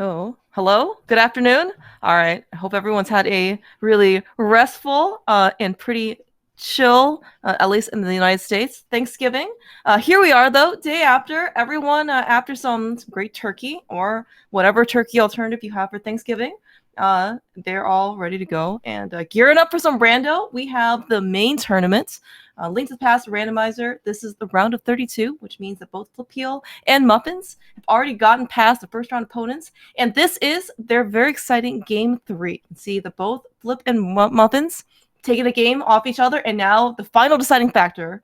Oh, hello. Good afternoon. All right. I hope everyone's had a really restful and pretty chill, at least in the United States, Thanksgiving. Here we are, though, day after. Everyone, after some great turkey or whatever turkey alternative you have for Thanksgiving, they're all ready to go and gearing up for some rando. We have the main tournament. Link to the past randomizer. This is the round of 32, which means that both Flipheal and Muffins have already gotten past the first round opponents. And this is their very exciting game 3. See the both Flip and Muffins taking a game off each other, and now the final deciding factor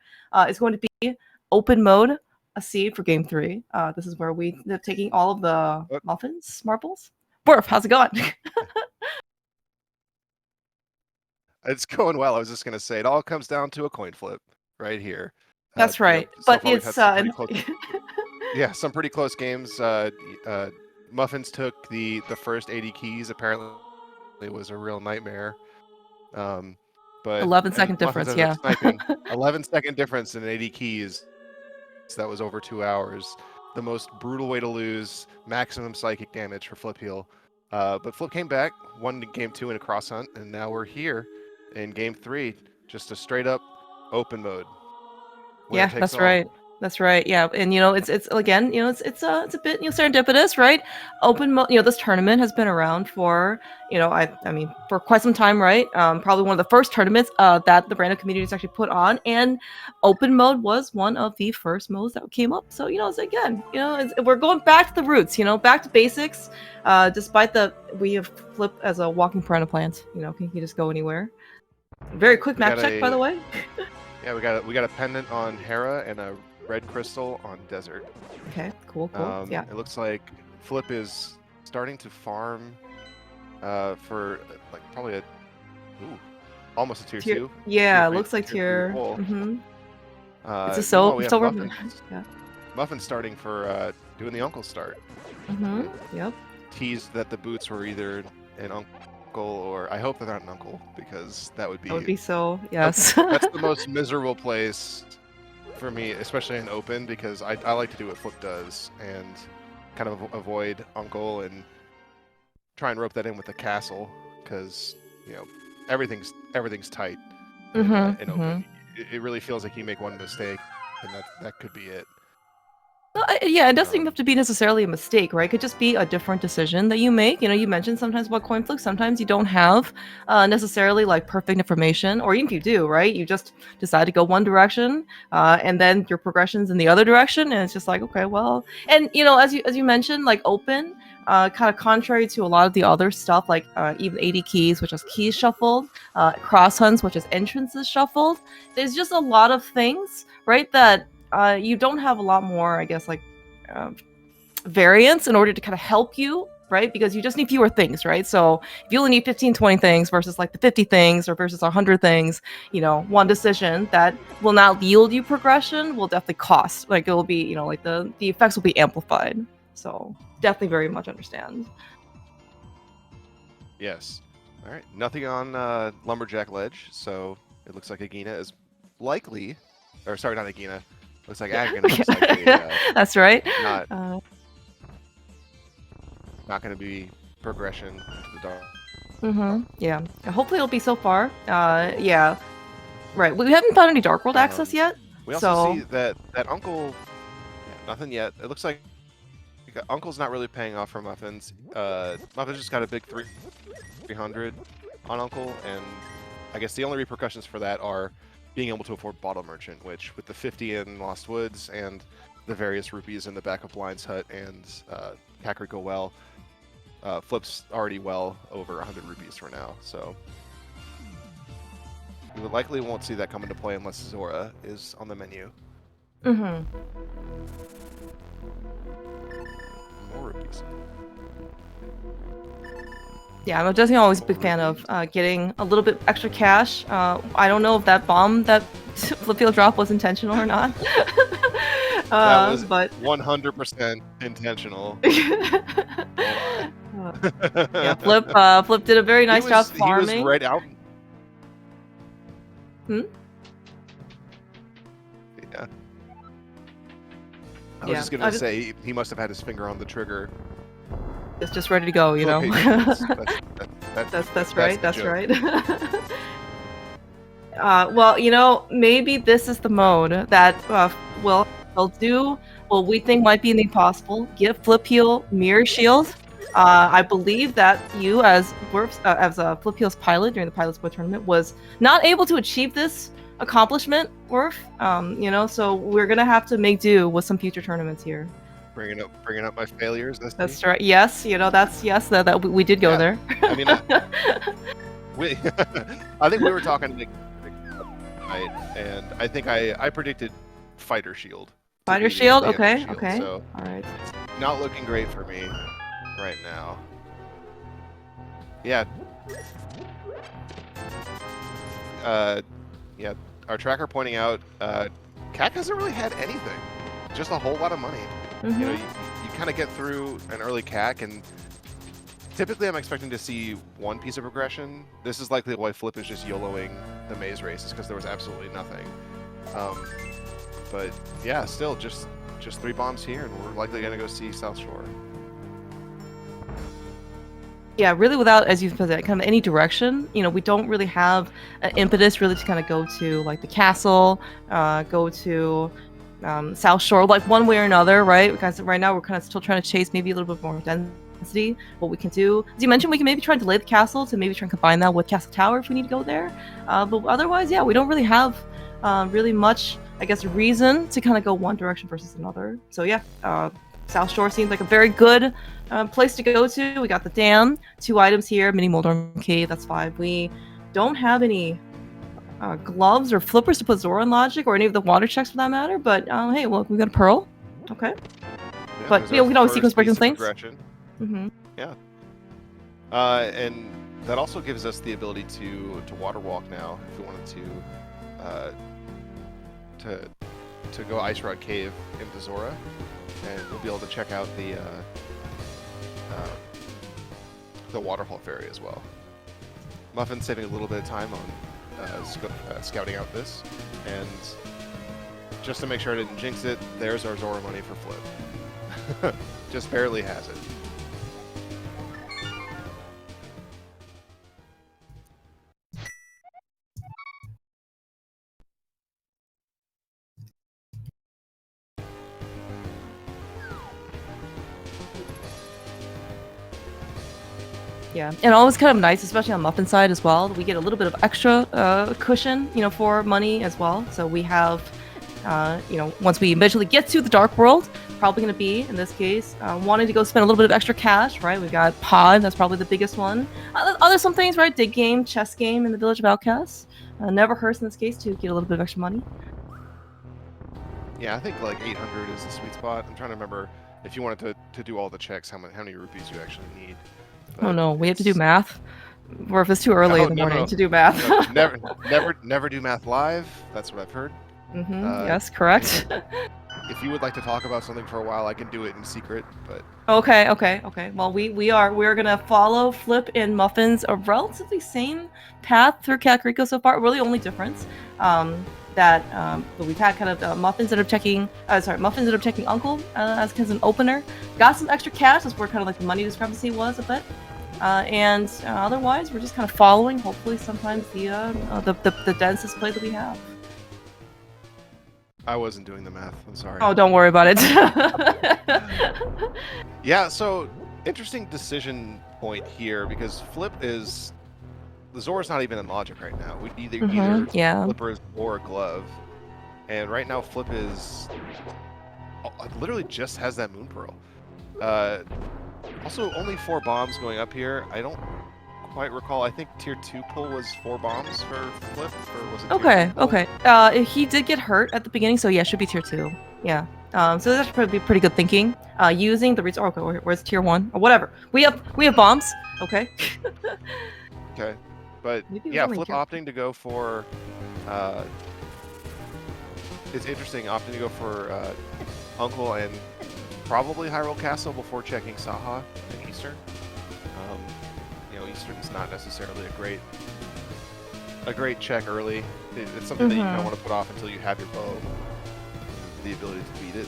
is going to be open mode, a seed for game 3. This is where we end up taking all of the Muffins marbles. Borf, how's it going? It's going well. I was just going to say it all comes down to a coin flip right here. That's right. But it's yeah, some pretty close games. Muffins took the first 80 keys. Apparently, it was a real nightmare. But 11-second difference, yeah. 11-second difference in 80 keys. So that was over 2 hours. The most brutal way to lose. Maximum psychic damage for Flipheal. But Flip came back, won game 2 in a cross hunt, and now we're here in game 3, just a straight up open mode. Yeah, that's right. That's right. Yeah, and it's again, it's a bit serendipitous, right? Open mode. This tournament has been around for I mean for quite some time, right? Probably one of the first tournaments that the random community has actually put on, and open mode was one of the first modes that came up. So it's again, we're going back to the roots, back to basics. Despite we have Flip as a walking piranha plant, can he just go anywhere? Very quick map check, by the way. Yeah, we got a pendant on Hera and a red crystal on Desert. Okay, cool. Yeah. It looks like Flip is starting to farm for like probably almost a tier 2. Yeah, looks like tier. It's a silver. Yeah. Muffins starting for doing the uncle start. Yep. Teased that the boots were either an uncle, or I hope they're not an uncle, because that would be so, yes. That's the most miserable place for me, especially in open, because I like to do what Flip does and kind of avoid uncle and try and rope that in with the castle, because everything's tight in open. It really feels like you make one mistake and that could be it. Yeah, it doesn't even have to be necessarily a mistake, right? It could just be a different decision that you make. You mentioned sometimes about coin flips. Sometimes you don't have necessarily like perfect information, or even if you do, right? You just decide to go one direction, and then your progression's in the other direction, and it's just like, okay, well, and as you mentioned, like open, kind of contrary to a lot of the other stuff, like even 80 keys, which is keys shuffled, cross hunts, which is entrances shuffled. There's just a lot of things, right, that you don't have a lot more, I guess, like variance in order to kind of help you, right? Because you just need fewer things, right? So if you only need 15, 20 things versus like the 50 things or versus 100 things, one decision that will not yield you progression will definitely cost. Like it will be, like the effects will be amplified. So definitely very much understand. Yes. All right. Nothing on Lumberjack Ledge, so it looks like Agina is likely, or sorry, not Agina. Looks like Agina. Looks like that's right. Not going to be progression into the dark. Yeah. Hopefully it'll be so far. Yeah. Right. We haven't found any Dark World access yet. We also see that Uncle. Yeah, nothing yet. It looks like Uncle's not really paying off for Muffins. Muffins just got a big 300 on Uncle, and I guess the only repercussions for that are being able to afford Bottle Merchant, which with the 50 in Lost Woods and the various rupees in the back of Blind's Hut and Packard go well, Flip's already well over 100 rupees for now, so we likely won't see that come into play unless Zora is on the menu. More rupees. Yeah, I'm definitely always a big fan of getting a little bit extra cash. I don't know if that bomb that Flipheal drop was intentional or not. That was but 100% intentional. Yeah, Flip did a very nice job farming. He was right out. Yeah. I was just gonna say he must have had his finger on the trigger. It's just ready to go, you know. That's right. the That's joke. right. Well, you know, maybe this is the mode that will do what we think might be impossible. Give Flipheal Mirror Shield. I believe that you, as Flipheal's pilot during the Pilot Sport tournament, was not able to achieve this accomplishment, Worf. You know, so we're gonna have to make do with some future tournaments here. Bringing up my failures. That's right. Yes, you know, that we did go there. I mean, I think we were talking tonight, and I think I predicted Fighter Shield. Fighter Shield, okay, shield, okay. So all right. not looking great for me right now. Yeah. Yeah. Our tracker pointing out, CAC hasn't really had anything, just a whole lot of money. You know, you kind of get through an early CAC, and typically I'm expecting to see one piece of progression. This is likely why Flip is just YOLOing the maze races, because there was absolutely nothing. But yeah, still just 3 bombs here, and we're likely going to go see South Shore. Yeah, really without, as you said, kind of any direction. You know, we don't really have an impetus really to kind of go to like the castle, go to South Shore, like one way or another, right? Because right now we're kind of still trying to chase maybe a little bit more density. What we can do, as you mentioned, we can maybe try and delay the castle to maybe try and combine that with Castle Tower if we need to go there. But otherwise, yeah, we don't really have really much, I guess, reason to kind of go one direction versus another. So yeah, South Shore seems like a very good place to go to. We got the dam, 2 items here, mini Moldorm Cave, that's 5. We don't have any gloves or flippers to put Zora in Logic, or any of the water checks for that matter, but hey, look, we got a Pearl. Okay. Yeah, but yeah, we can always sequence break some things. Yeah. And that also gives us the ability to water walk now if we wanted to go Ice Rod Cave into Zora, and we'll be able to check out the Waterfall Ferry as well. Muffins saving a little bit of time on scouting out this, and just to make sure I didn't jinx it, there's our Zora money for Flip. Just barely has it. Yeah, and always kind of nice, especially on Muffin side as well. We get a little bit of extra cushion, you know, for money as well. So we have, you know, once we eventually get to the Dark World, probably going to be, in this case, wanting to go spend a little bit of extra cash, right? We've got Pod, that's probably the biggest one. Other some things, right? Dig game, chess game in the Village of Outcasts. Never hurts in this case to get a little bit of extra money. Yeah, I think like 800 is the sweet spot. I'm trying to remember if you wanted to do all the checks, how many rupees you actually need. Oh no, we have to do math? Or if it's too early in the morning to do math. Never do math live. That's what I've heard. Yes, correct. If you would like to talk about something for a while, I can do it in secret, but... Okay. Well, we're gonna follow Flip and Muffins a relatively same path through Kakariko so far. Really only difference that we've had kind of Muffins ended up checking Uncle as kind of an opener. Got some extra cash. That's where kind of like the money discrepancy was a bit. And otherwise, we're just kind of following, hopefully, sometimes the densest play that we have. I wasn't doing the math. I'm sorry. Oh, don't worry about it. Yeah. So interesting decision point here, because Flip is the Zora's not even in Logic right now. We either Flippers or Glove, and right now Flip is literally just has that Moon Pearl. Also, only 4 bombs going up here. I don't quite recall. I think tier 2 pull was 4 bombs for Flip, or was it? Okay. He did get hurt at the beginning, so yeah, should be tier 2. Yeah. So that's probably pretty good thinking. Using the okay, where's tier 1 or whatever. We have bombs. Okay. Okay, but yeah, Flip opting to go for. It's interesting opting to go for Uncle and probably Hyrule Castle before checking Saha and Eastern. You know, Eastern's not necessarily a great check early. It's something that you kind of want to put off until you have your bow, the ability to beat it.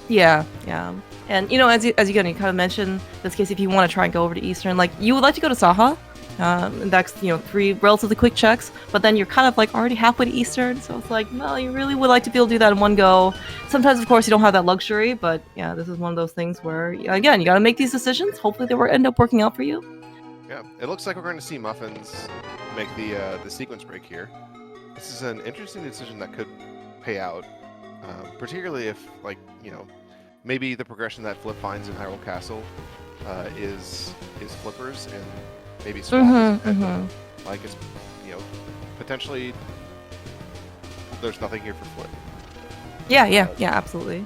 Yeah, yeah. And you know, as you kind of mentioned, in this case, if you want to try and go over to Eastern, like you would like to go to Saha, and that's 3 relatively quick checks. But then you're kind of like already halfway to Eastern, so it's like, no, you really would like to be able to do that in one go. Sometimes, of course, you don't have that luxury, but yeah, this is one of those things where again, you got to make these decisions. Hopefully, they will end up working out for you. Yeah, it looks like we're going to see Muffins make the sequence break here. This is an interesting decision that could pay out, particularly if, like, maybe the progression that Flip finds in Hyrule Castle is flippers, and maybe Swamp is like it's potentially there's nothing here for Flip. Yeah, absolutely.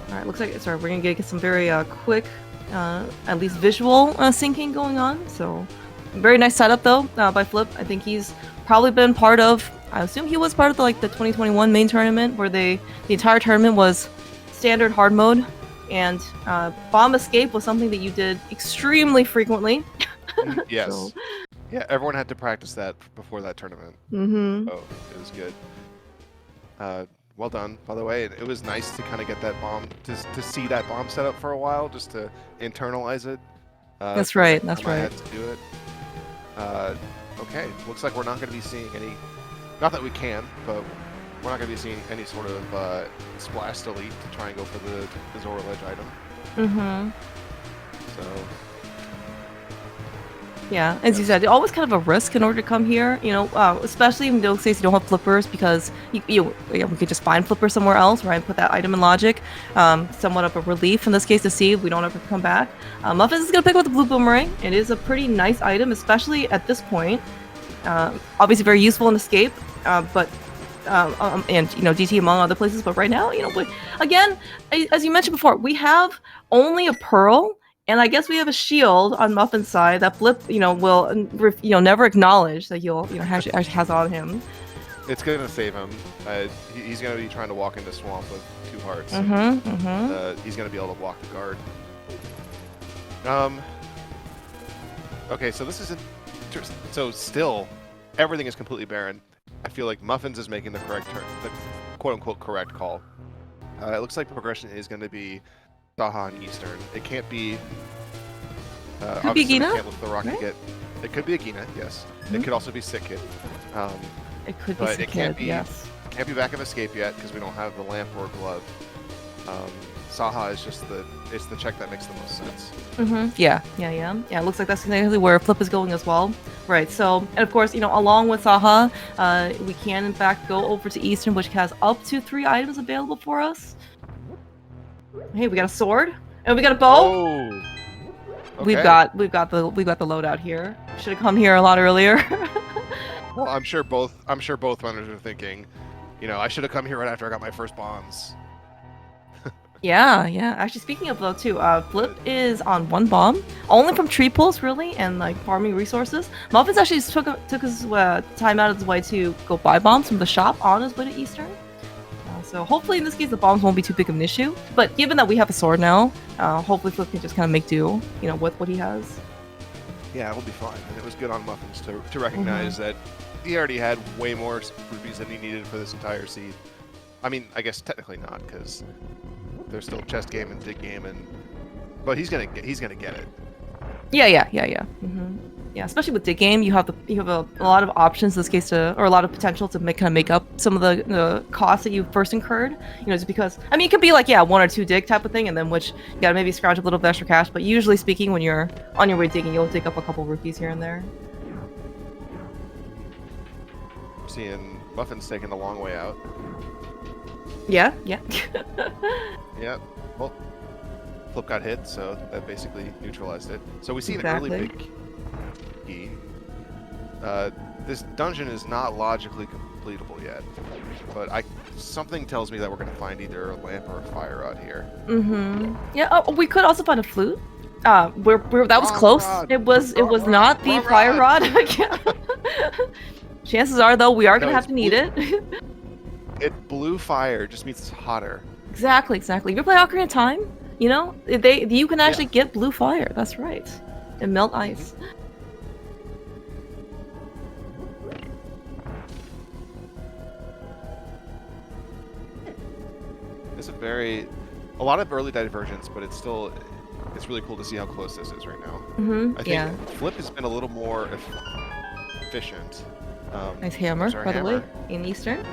All right, looks like we're gonna get some very quick, at least visual syncing going on. So, very nice setup though by Flip. I think he's probably been part of. I assume he was part of the 2021 main tournament where the entire tournament was standard hard mode, and bomb escape was something that you did extremely frequently. Yes. So. Yeah, everyone had to practice that before that tournament. Oh, it was good. Well done, by the way. It was nice to kind of get that bomb, to see that bomb set up for a while, just to internalize it. That's right. That's right. I had to do it. Okay, looks like we're not going to be seeing any. Not that we can, but we're not going to be seeing any sort of splash delete to try and go for the Zora Ledge item. So. Yeah, as you said, always kind of a risk in order to come here, especially in those cases you don't have flippers, because we could just find flippers somewhere else, right, and put that item in logic. Somewhat of a relief in this case to see if we don't ever come back. Muffins is going to pick up the blue boomerang. It is a pretty nice item, especially at this point. Obviously very useful in escape, but and DT among other places, but right now, again, as you mentioned before, we have only a pearl. And I guess we have a shield on Muffin's side that Flip, will, never acknowledge that he'll, actually has on him. It's gonna save him. He's gonna be trying to walk into Swamp with 2 hearts. He's gonna be able to block the guard. Okay, so this is interesting. So still, everything is completely barren. I feel like Muffins is making the quote-unquote correct call. It looks like progression is going to be Saha and Eastern. It can't be. Could be Gina. Can't lift the rock to get. It could be a Gina, yes. It could also be Sick Kid. It could be Sick Kid, yes. Can't be back of escape yet because we don't have the lamp or glove. Saha is just it's the check that makes the most sense. Yeah. It looks like that's exactly where Flip is going as well. Right. So, and of course, along with Saha, we can in fact go over to Eastern, which has up to 3 items available for us. Hey, we got a sword and we got a bow. Oh. Okay. We've got the loadout here. Should have come here a lot earlier. Well, I'm sure both runners are thinking, I should have come here right after I got my first bombs. Yeah. Actually, speaking of though, too, Flip is on 1 bomb, only from tree pulls, really, and like farming resources. Muffins actually took his time out of his way to go buy bombs from the shop on his way to Eastern. So hopefully, in this case, the bombs won't be too big of an issue. But given that we have a sword now, hopefully Flip can just kind of make do, with what he has. Yeah, it will be fine. And it was good on Muffins to recognize that he already had way more rupees than he needed for this entire seed. I mean, I guess technically not, because there's still chest game and dig game, but he's gonna get it. Yeah. Yeah, especially with dig game, you have a lot of options in this case or a lot of potential to make up some of the costs that you first incurred. Just because it could be like 1 or 2 dig type of thing, and then which you gotta maybe scrounge up a little bit extra cash. But usually speaking, when you're on your way digging, you'll dig up a couple rupees here and there. Seeing Muffins taking a long way out. Yeah. Yeah. Well, Flip got hit, so that basically neutralized it. So we see an early big key. This dungeon is not logically completable yet, but something tells me that we're going to find either a lamp or a fire rod here. Yeah. Oh, we could also find a flute. That was close. Rod. It was not the fire rod. Chances are, though, we are going to have to need it. It blue fire just means it's hotter. Exactly. If you play Ocarina of Time, you can actually get blue fire. That's right. And melt ice. It's a lot of early divergence, but it's really cool to see how close this is right now. I think Flip has been a little more efficient. Nice hammer, by the way, in Eastern.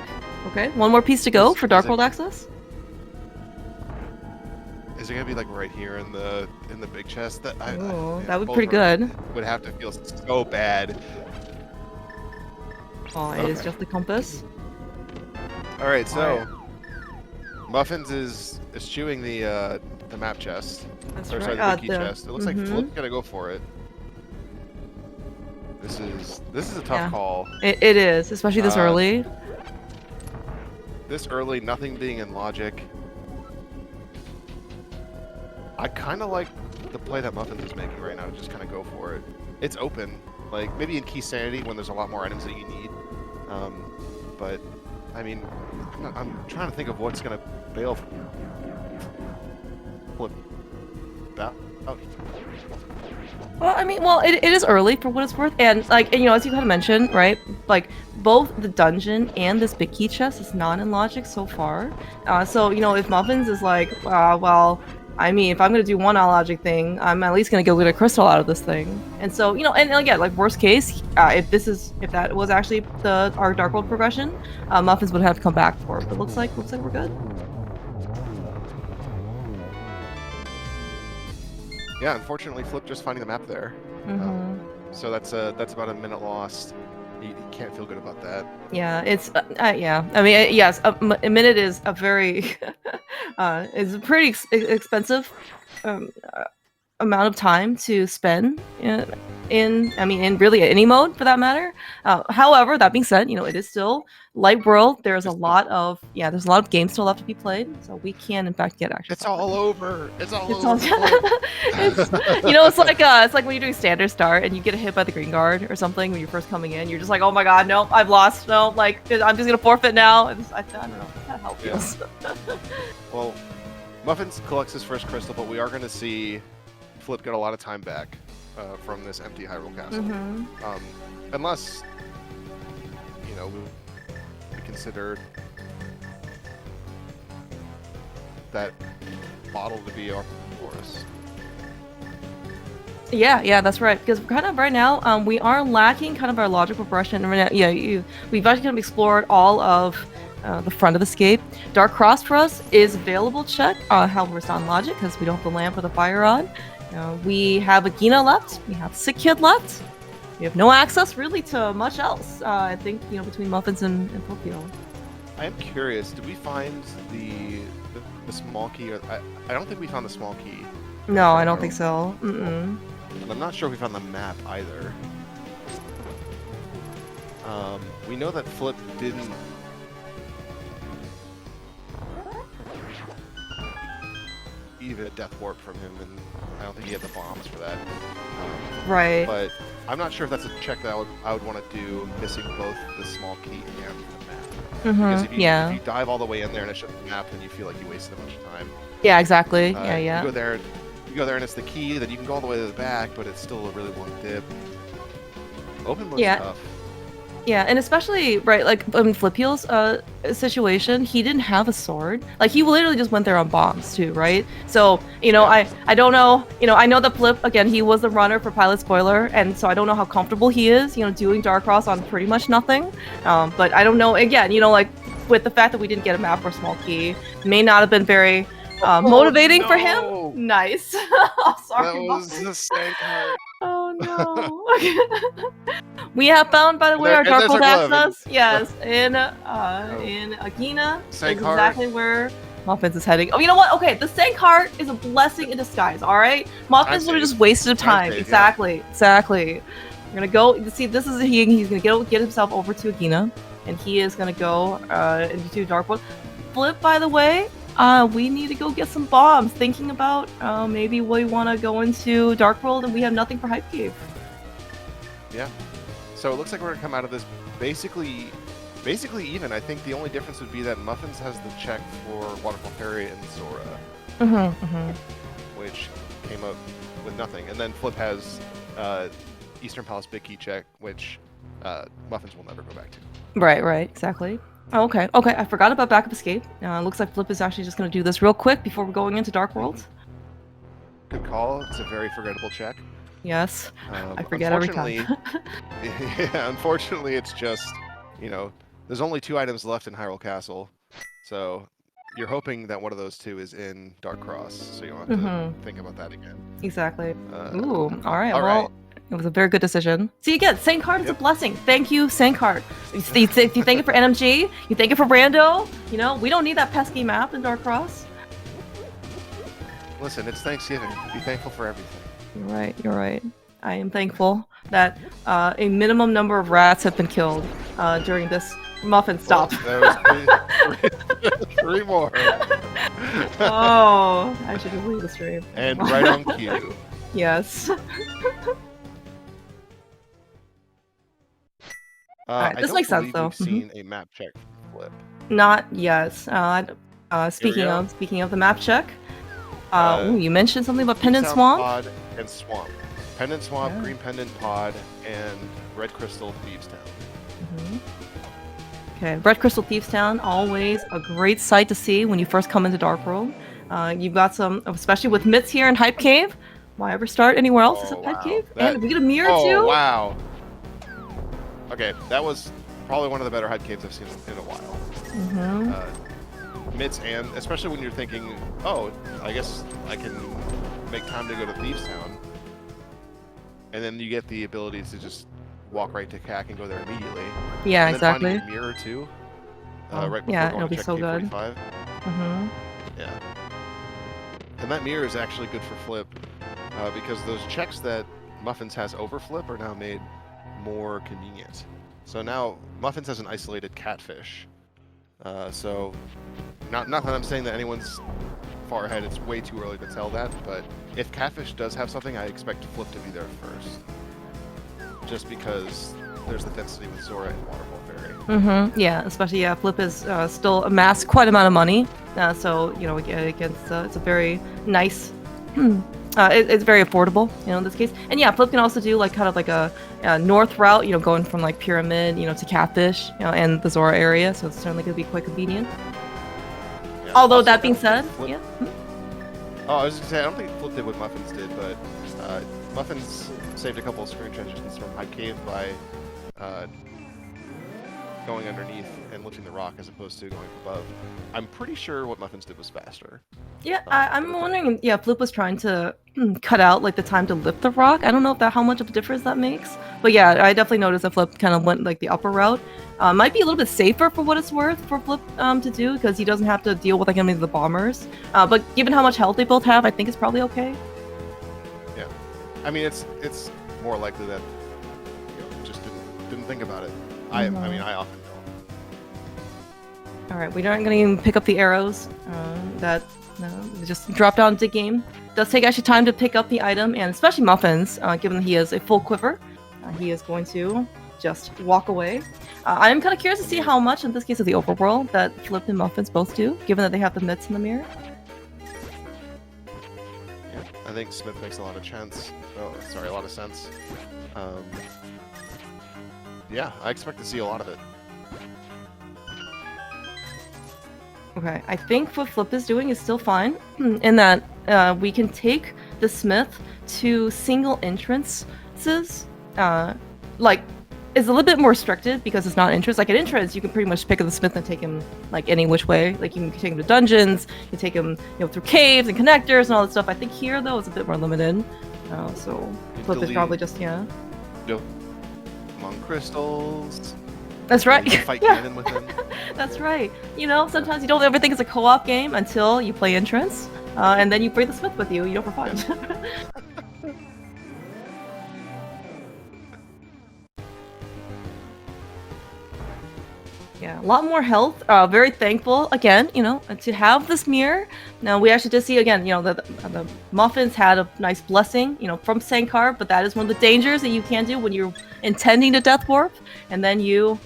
Okay, one more piece to go for Dark World access. Is it gonna be like right here in the big chest? That would be pretty good. Would have to feel so bad. Oh, it is just the compass. All right, so Muffins is eschewing the map chest. That's Sorry, the key chest. It looks like Flip's gonna go for it. This is a tough call. It is, especially this early. This early, nothing being in logic. I kind of like the play that Muffins is making right now to just kind of go for it. It's open, like maybe in Key Sanity when there's a lot more items that you need. But I mean, I'm trying to think of what's gonna bail Flip out. Well, I mean, it is early for what it's worth, and like, and, you know, as you kind of mentioned, right? Like both the dungeon and this big key chest is not in logic so far. So you know, if Muffins is like, well, I mean, if I'm gonna do one logic thing, I'm at least gonna go get a crystal out of this thing. And so, you know, and again, like worst case, if that was actually our Dark World progression, Muffins would have to come back for it. But looks like we're good. Yeah, unfortunately, Flip just finding the map there. So that's about a minute lost. You can't feel good about that. Yeah, it's yeah. I mean, yes, a minute is a very is a pretty expensive amount of time to spend in really any mode for that matter. However, that being said, you know, it is still light world. There's a lot of games still left to be played, so we can in fact get actually. It's all over. It's all over. You know, it's like when you're doing standard start and you get hit by the green guard or something when you're first coming in. You're just like, oh my god, no, I've lost. No, like I'm just gonna forfeit now. I don't know. That's kind of how it feels. Well, Muffins collects his first crystal, but we are going to see Flip get a lot of time back from this empty Hyrule Castle. Unless, you know, we consider that bottle to be our force. Yeah, that's right. Because kind of right now, we are lacking kind of our logical progression. We've actually kind of explored all of the front of the scape. Dark Cross for us is available. Check. However, it's not in logic because we don't have the lamp or the fire rod. We have Agina left. We have Sick Kid left. We have no access really to much else. I think, you know, between Muffins and Flipheal. I am curious. Did we find the small key? I don't think we found the small key. No, I don't think so. And I'm not sure if we found the map either. We know that Flip didn't. Even a death warp from him, and I don't think he had the bombs for that. Right. But I'm not sure if that's a check that I would want to do, missing both the small key and the map. Because if you dive all the way in there and it's just the map, then you feel like you wasted a bunch of time. Yeah, exactly. Yeah. You go there and it's the key, then you can go all the way to the back, but it's still a really long dip. Open looks tough. Yeah, and especially, right, like in Flipheal's situation, he didn't have a sword. Like, he literally just went there on bombs, too, right? So, you know, I don't know, you know, I know that Flip, again, he was the runner for Pilot Spoiler, and so I don't know how comfortable he is, you know, doing Dark Cross on pretty much nothing. But I don't know, again, you know, like, with the fact that we didn't get a map or small key, may not have been very motivating for him. Nice. Sorry, that was the snake heart. Oh no. We have found, by the way, our Dark World access. Yes, in Agina is exactly where Muffins is heading. Oh, you know what? Okay, the Sank Heart is a blessing in disguise. All right, Muffins would have just wasted time. Exactly. We're gonna go. See, this is he's gonna get himself over to Agina, and he is gonna go into Dark World. Flip, by the way. We need to go get some bombs. Thinking about maybe we want to go into Dark World and we have nothing for Hype Cave. Yeah. So it looks like we're gonna come out of this basically even. I think the only difference would be that Muffins has the check for Waterfall Fairy and Zora, which came up with nothing, and then Flip has Eastern Palace Big Key check, which Muffins will never go back to. Right, exactly. Oh, okay. Okay, I forgot about backup escape. Looks like Flip is actually just going to do this real quick before we're going into Dark World. Good call. It's a very forgettable check. Yes, I forget every time. Yeah, unfortunately, it's just, you know, there's only 2 items left in Hyrule Castle, so you're hoping that one of those 2 is in Dark Cross, so you don't have to think about that again. Exactly. Ooh, all right. All Well, right. it was a very good decision. See, again, Sankard is a blessing. Thank you, Sankard. You thank it for NMG. You thank it for Brando. You know, we don't need that pesky map in Dark Cross. Listen, it's Thanksgiving. Be thankful for everything. You're right. You're right. I am thankful that a minimum number of rats have been killed during this muffin stop. Well, there was 3 more. Oh, I should have leave the stream. And right on cue. Yes. Alright, this makes sense though. We've seen a map check flip. Not yes. Speaking of the map check. Ooh, you mentioned something about Pendant Swamp? Pod and Swamp. Pendant Swamp, Green Pendant Pod, and Red Crystal Thieves Town. Okay, Red Crystal Thieves Town, always a great sight to see when you first come into Dark World. You've got some, especially with Mitts here in Hype Cave. Why ever start anywhere else except Hype Cave? And we get a mirror too? Oh, wow. Okay, that was probably one of the better Hype Caves I've seen in a while. Mitts, and especially when you're thinking, oh, I guess I can make time to go to Thieves Town. And then you get the ability to just walk right to CAC and go there immediately. Yeah, and exactly. Then finding a mirror too. Right before yeah, going it'll to be check so good. 45. Yeah. And that mirror is actually good for Flip because those checks that Muffins has over Flip are now made more convenient. So now Muffins has an isolated catfish. So not that I'm saying that anyone's far ahead, it's way too early to tell that, but if catfish does have something, I expect Flip to be there first. Just because there's the density with Zora and Waterfall Fairy. Yeah, especially Flip is still amassed quite amount of money, so you know it's a very nice. It's very affordable, you know, in this case. And yeah, Flip can also do like kind of like a north route, you know, going from like Pyramid, you know, to Catfish, you know, and the Zora area. So it's certainly going to be quite convenient. Yeah, although that being said, Flip... Oh, I was just gonna say I don't think Flip did what Muffins did, but Muffins saved a couple of screen transitions from Hype Cave by going underneath and lifting the rock as opposed to going above. I'm pretty sure what Muffins did was faster. Yeah, I'm wondering. Yeah, Flip was trying to cut out like the time to lift the rock. I don't know if how much of a difference that makes. But yeah, I definitely noticed that Flip kind of went like the upper route. Might be a little bit safer for what it's worth for Flip to do because he doesn't have to deal with like any of the bombers. But given how much health they both have, I think it's probably okay. Yeah, I mean it's more likely that just didn't think about it. I mean I often don't. All right, we aren't going to even pick up the arrows. Just drop down to game. It does take actually time to pick up the item, and especially Muffins, given that he has a full quiver, he is going to just walk away. I am kind of curious to see how much, in this case, of the overworld that Flip and Muffins both do, given that they have the mitts in the mirror. Yeah, I think Smith makes a lot of sense. Oh, sorry, a lot of sense. Yeah, I expect to see a lot of it. Okay, I think what Flip is doing is still fine, in that we can take the Smith to single entrances. Like, it's a little bit more restricted because it's not entrance. Like, at entrance, you can pretty much pick up the Smith and take him, like, any which way. Like, you can take him to dungeons, you can take him, through caves and connectors and all that stuff. I think here, though, it's a bit more limited. So, Flip is probably just, Among crystals. That's right. You can fight Ganon with him. That's right. Sometimes you don't ever think it's a co-op game until you play entrance, and then you bring the Smith with you, for fun. Yeah, a lot more health. Very thankful again, to have this mirror. Now we actually did see again, the Muffins had a nice blessing, from Sankar, but that is one of the dangers that you can do when you're intending to death warp, and then you.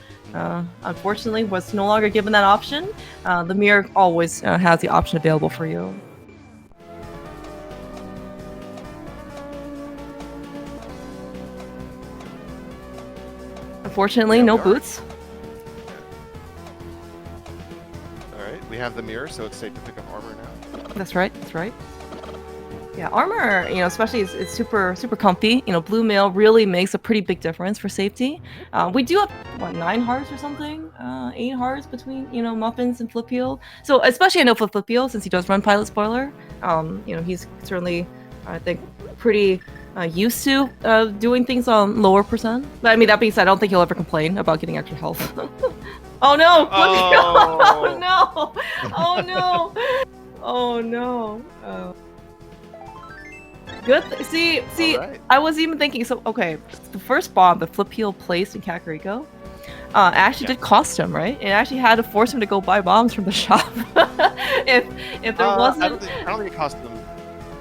Unfortunately, was no longer given that option. The mirror always has the option available for you. Unfortunately, no boots. have the mirror, so it's safe to pick up armor now. That's right. That's right. Yeah, armor, especially is super comfy. Blue mail really makes a pretty big difference for safety. We do have, what, 9 hearts or something? 8 hearts between, Muffins and Flipheal. So, especially I know for Flipheal, since he does run Pilot Spoiler, he's certainly, I think, pretty used to doing things on lower percent. But I mean, that being said, I don't think he'll ever complain about getting extra health. Oh no! Oh no! Oh no! Oh no! Good. See. Right. I was even thinking. So, okay, the first bomb that Flipheal placed in Kakariko, actually did cost him, right? It actually had to force him to go buy bombs from the shop. if there wasn't, I don't think it cost him.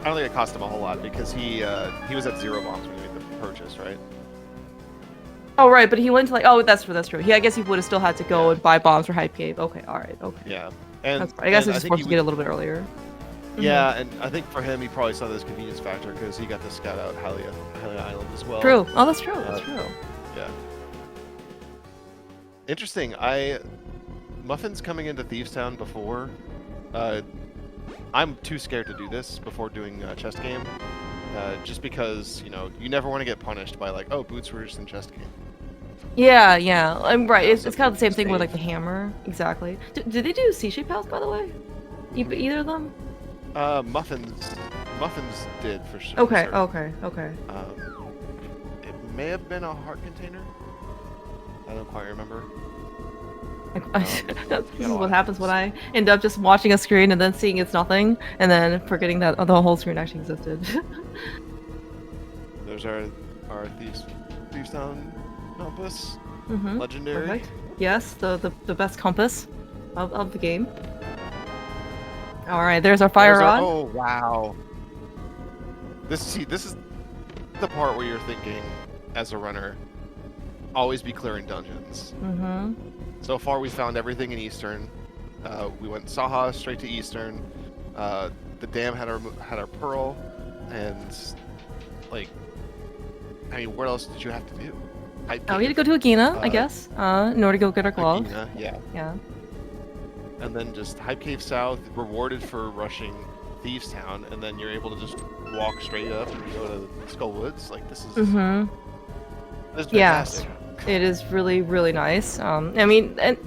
I don't think it cost him a whole lot because he was at 0 bombs when he made the purchase, right? Oh right, but he went to oh that's true. I guess he would have still had to go and buy bombs for Hype Cave. Okay, all right, okay. Yeah, and I guess it's supposed to get a little bit earlier. Yeah, and I think for him, he probably saw this convenience factor because he got to scout out Hylia Island as well. True. Oh, that's true. That's true. Yeah. Interesting. Muffins coming into Thieves Town before. I'm too scared to do this before doing chest game, just because you never want to get punished by like, oh, boots were just in chest game. Yeah. I'm right. It's kind of the same thing with like the hammer. Exactly. Did they do C-shape house, by the way? Either of them? Muffins did for sure. Okay. It may have been a heart container. I don't quite remember. This is what happens when I end up just watching a screen and then seeing it's nothing, and then forgetting that the whole screen actually existed. There's our Thieves Town compass. Legendary. Perfect. Yes, the best compass of the game. All right, there's our fire rod. Oh wow! This is the part where you're thinking, as a runner, always be clearing dungeons. So far, we found everything in Eastern. We went Saha straight to Eastern. The dam had our pearl, and like, I mean, what else did you have to do? We had to go to Agina, I guess, in order to go get our glove. Agina, yeah. Yeah. And then just Hype Cave South, rewarded for rushing Thieves Town, and then you're able to just walk straight up and go to Skull Woods. Like, this is this is fantastic. Yes, it is really, really nice. I mean, and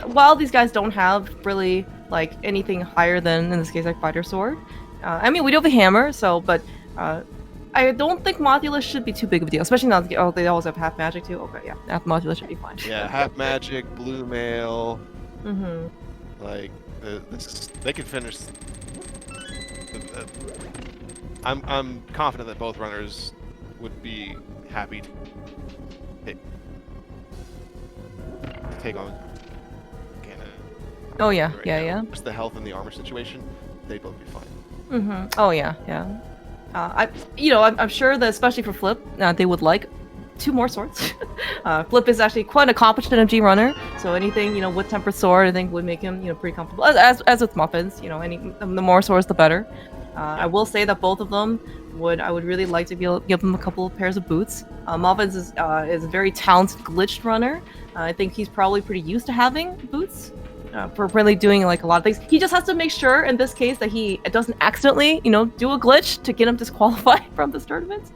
while these guys don't have really like anything higher than, in this case, like Fighter Sword, I mean, we do have a hammer, so, but I don't think Mothula should be too big of a deal, especially now. Oh, they always have half magic too. Okay, yeah, half Mothula should be fine. Yeah, half magic, blue mail. Like, they could finish. I'm confident that both runners would be happy to take on Canada. Oh yeah, right yeah. Just the health and the armor situation, they'd both be fine. Oh yeah. I'm sure that especially for Flip, they would like 2 more swords. Flip is actually quite an accomplished MG runner, so anything with tempered sword I think would make him pretty comfortable. As with Muffins, the more swords the better. I will say that both of them I would really like to be able to give them a couple of pairs of boots. Muffins is a very talented glitched runner. I think he's probably pretty used to having boots. For really doing like a lot of things. He just has to make sure in this case that he doesn't accidentally, do a glitch to get him disqualified from this tournament.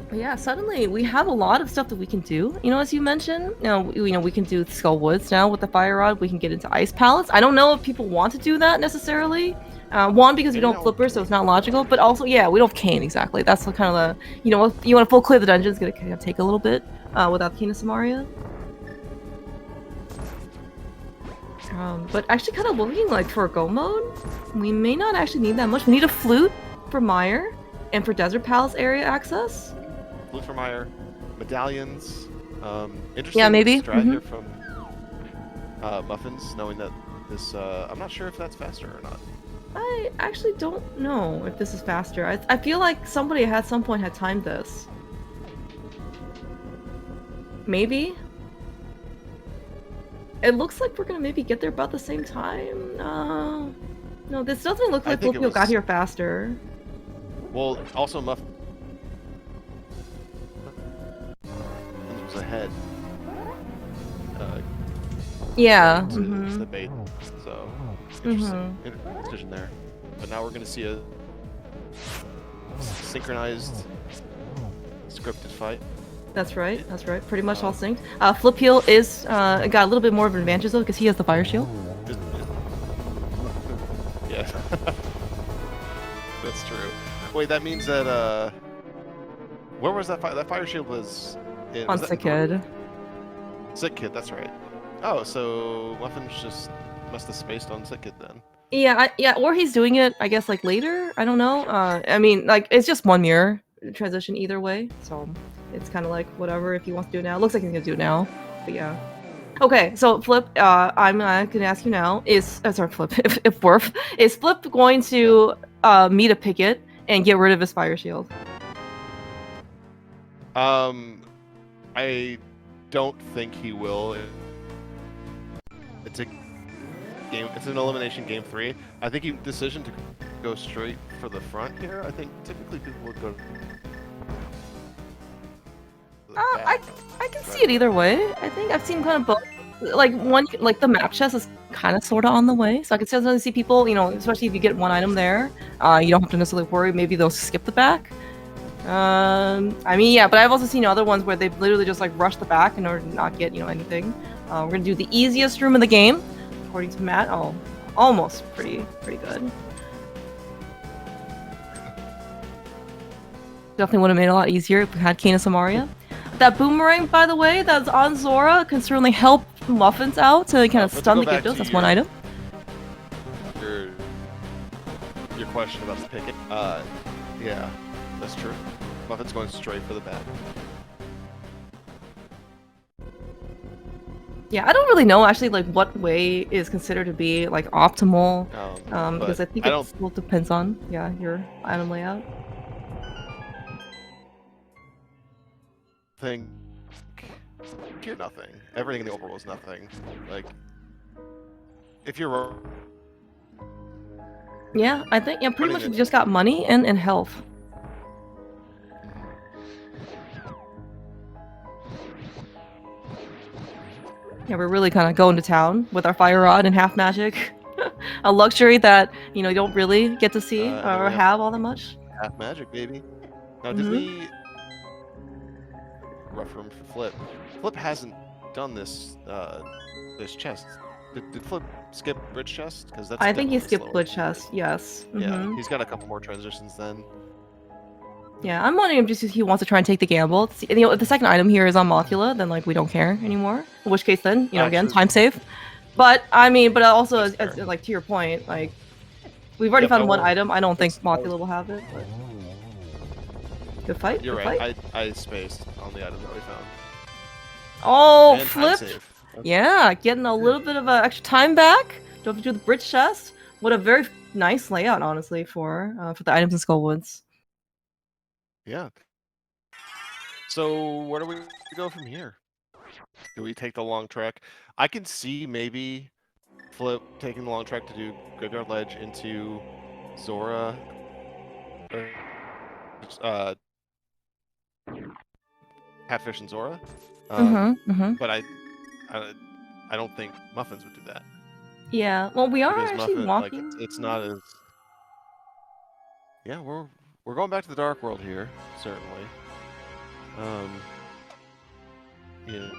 But yeah, suddenly we have a lot of stuff that we can do. As you mentioned, we can do Skull Woods now with the fire rod. We can get into ice pallets. I don't know if people want to do that necessarily. One, because we don't have flippers, so it's not logical. But also, yeah, we don't have cane exactly. That's kind of the, if you want to full clear the dungeon, it's gonna kind of take a little bit without Cane of Samaria. But actually kind of looking like for go mode, we may not actually need that much. We need a flute for Mire and for Desert Palace area access. Flute for Mire, medallions. Interesting. Yeah, maybe. Strat here from Muffins, knowing that this. I'm not sure if that's faster or not. I actually don't know if this is faster. I feel like somebody at some point had timed this. Maybe. It looks like we're gonna maybe get there about the same time. No, this doesn't look like Flipheal got here faster. Well, also Muffins was ahead. Yeah. To the bait. So interesting decision there. But now we're going to see a synchronized scripted fight. That's right. That's right. Pretty much all synced. Flipheal is got a little bit more of an advantage though because he has the fire shield. Yeah. That's true. Wait, that means that where was that fire? That fire shield was On Sick Kid. Sick Kid, that's right. Oh, so Muffins just must have spaced on Sick Kid then. Yeah, yeah, or he's doing it, I guess, like later. I don't know. I mean, like it's just one mirror transition either way, so it's kind of like whatever if he wants to do it now. It looks like he's gonna do it now, but yeah. Okay, so Flip, I'm gonna ask you now: sorry, Flip, if Worf is Flip going to meet a picket and get rid of his fire shield? I don't think he will. It's a game. It's an elimination game 3. I think he decision to go straight for the front here. I think typically people would go. I can see it either way. I think I've seen kind of both. Like one, like the map chest is kind of sort of on the way, so I can still see people. You know, especially if you get one item there, you don't have to necessarily worry. Maybe they'll skip the back. I mean, yeah, but I've also seen other ones where they've literally just like rushed the back in order to not get, you know, anything. We're gonna do the easiest room in the game, according to Matt. Oh, almost pretty good. Definitely would have made it a lot easier if we had Kane and Samaria. That boomerang, by the way, that's on Zora can certainly help Muffins out to kind of stun the Gyptos. That's one item. Your question about the picket. Yeah, that's true. Muffins going straight for the bat. Yeah, I don't really know actually like what way is considered to be like optimal, because I think it still depends on your item layout. Think you're nothing. Everything in the overworld is nothing. Like, if you're yeah, I think pretty much you just got money and health. Yeah, we're really kind of going to town with our fire rod and half magic. A luxury that, you know, you don't really get to see or have all that much. Half magic, baby. Now, did we... Rough room for Flip. Flip hasn't done this this chest. Did Flip skip bridge chest? Because that's I think he skipped bridge chest. Yes. Yeah, he's got a couple more transitions then. Yeah, I'm wondering if just he wants to try and take the gamble. You know, if the second item here is on Mothula, then like we don't care anymore. In which case, then you know, again, time save. But I mean, but also as like to your point, like we've already found one item. I don't think Mothula will have it. But... Good fight. You're good right. Fight. I spaced on the item that we found. Oh, and Flip! Yeah, getting a little bit of extra time back. Don't have to do the bridge chest. What a very nice layout, honestly, for the items in Skullwoods. Yeah. So where do we go from here? Do we take the long trek? I can see maybe Flip taking the long trek to do Graveyard Ledge into Zora. Catfish and Zora. But I don't think Muffins would do that. Yeah, well, we are because actually walking. Like, it's not as. Yeah, we're going back to the dark world here, certainly. Yeah.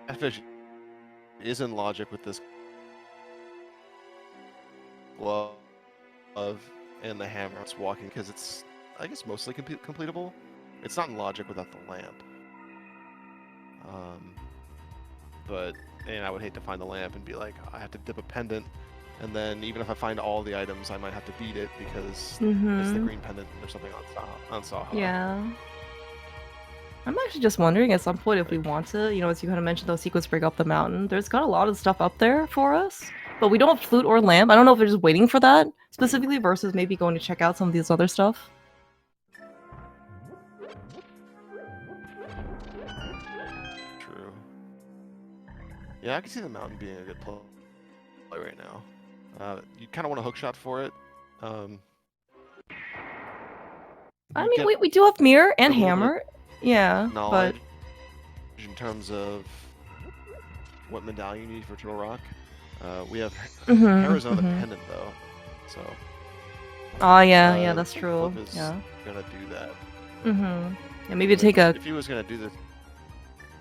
Catfish is in logic with this glove and the hammer. It's walking because it's, I guess, mostly completable. It's not in logic without the lamp. But I would hate to find the lamp and be like, I have to dip a pendant, and then even if I find all the items, I might have to beat it because it's the green pendant or something on Saha. Yeah. I'm actually just wondering at some point if we want to, you know, as you kind of mentioned, those sequence break up the mountain. There's got a lot of stuff up there for us, but we don't have flute or lamp. I don't know if they're just waiting for that specifically versus maybe going to check out some of these other stuff. True. Yeah, I can see the mountain being a good play right now. You kind of want a hook shot for it. I You mean, get we do have mirror and a little bit hammer. Yeah, but knowledge in terms of what medallion you need for Turtle Rock. We have Hera's another pendant though, so. Oh yeah, that's true. Flip is Yeah. gonna do that. Yeah, maybe take a. If he was gonna do this,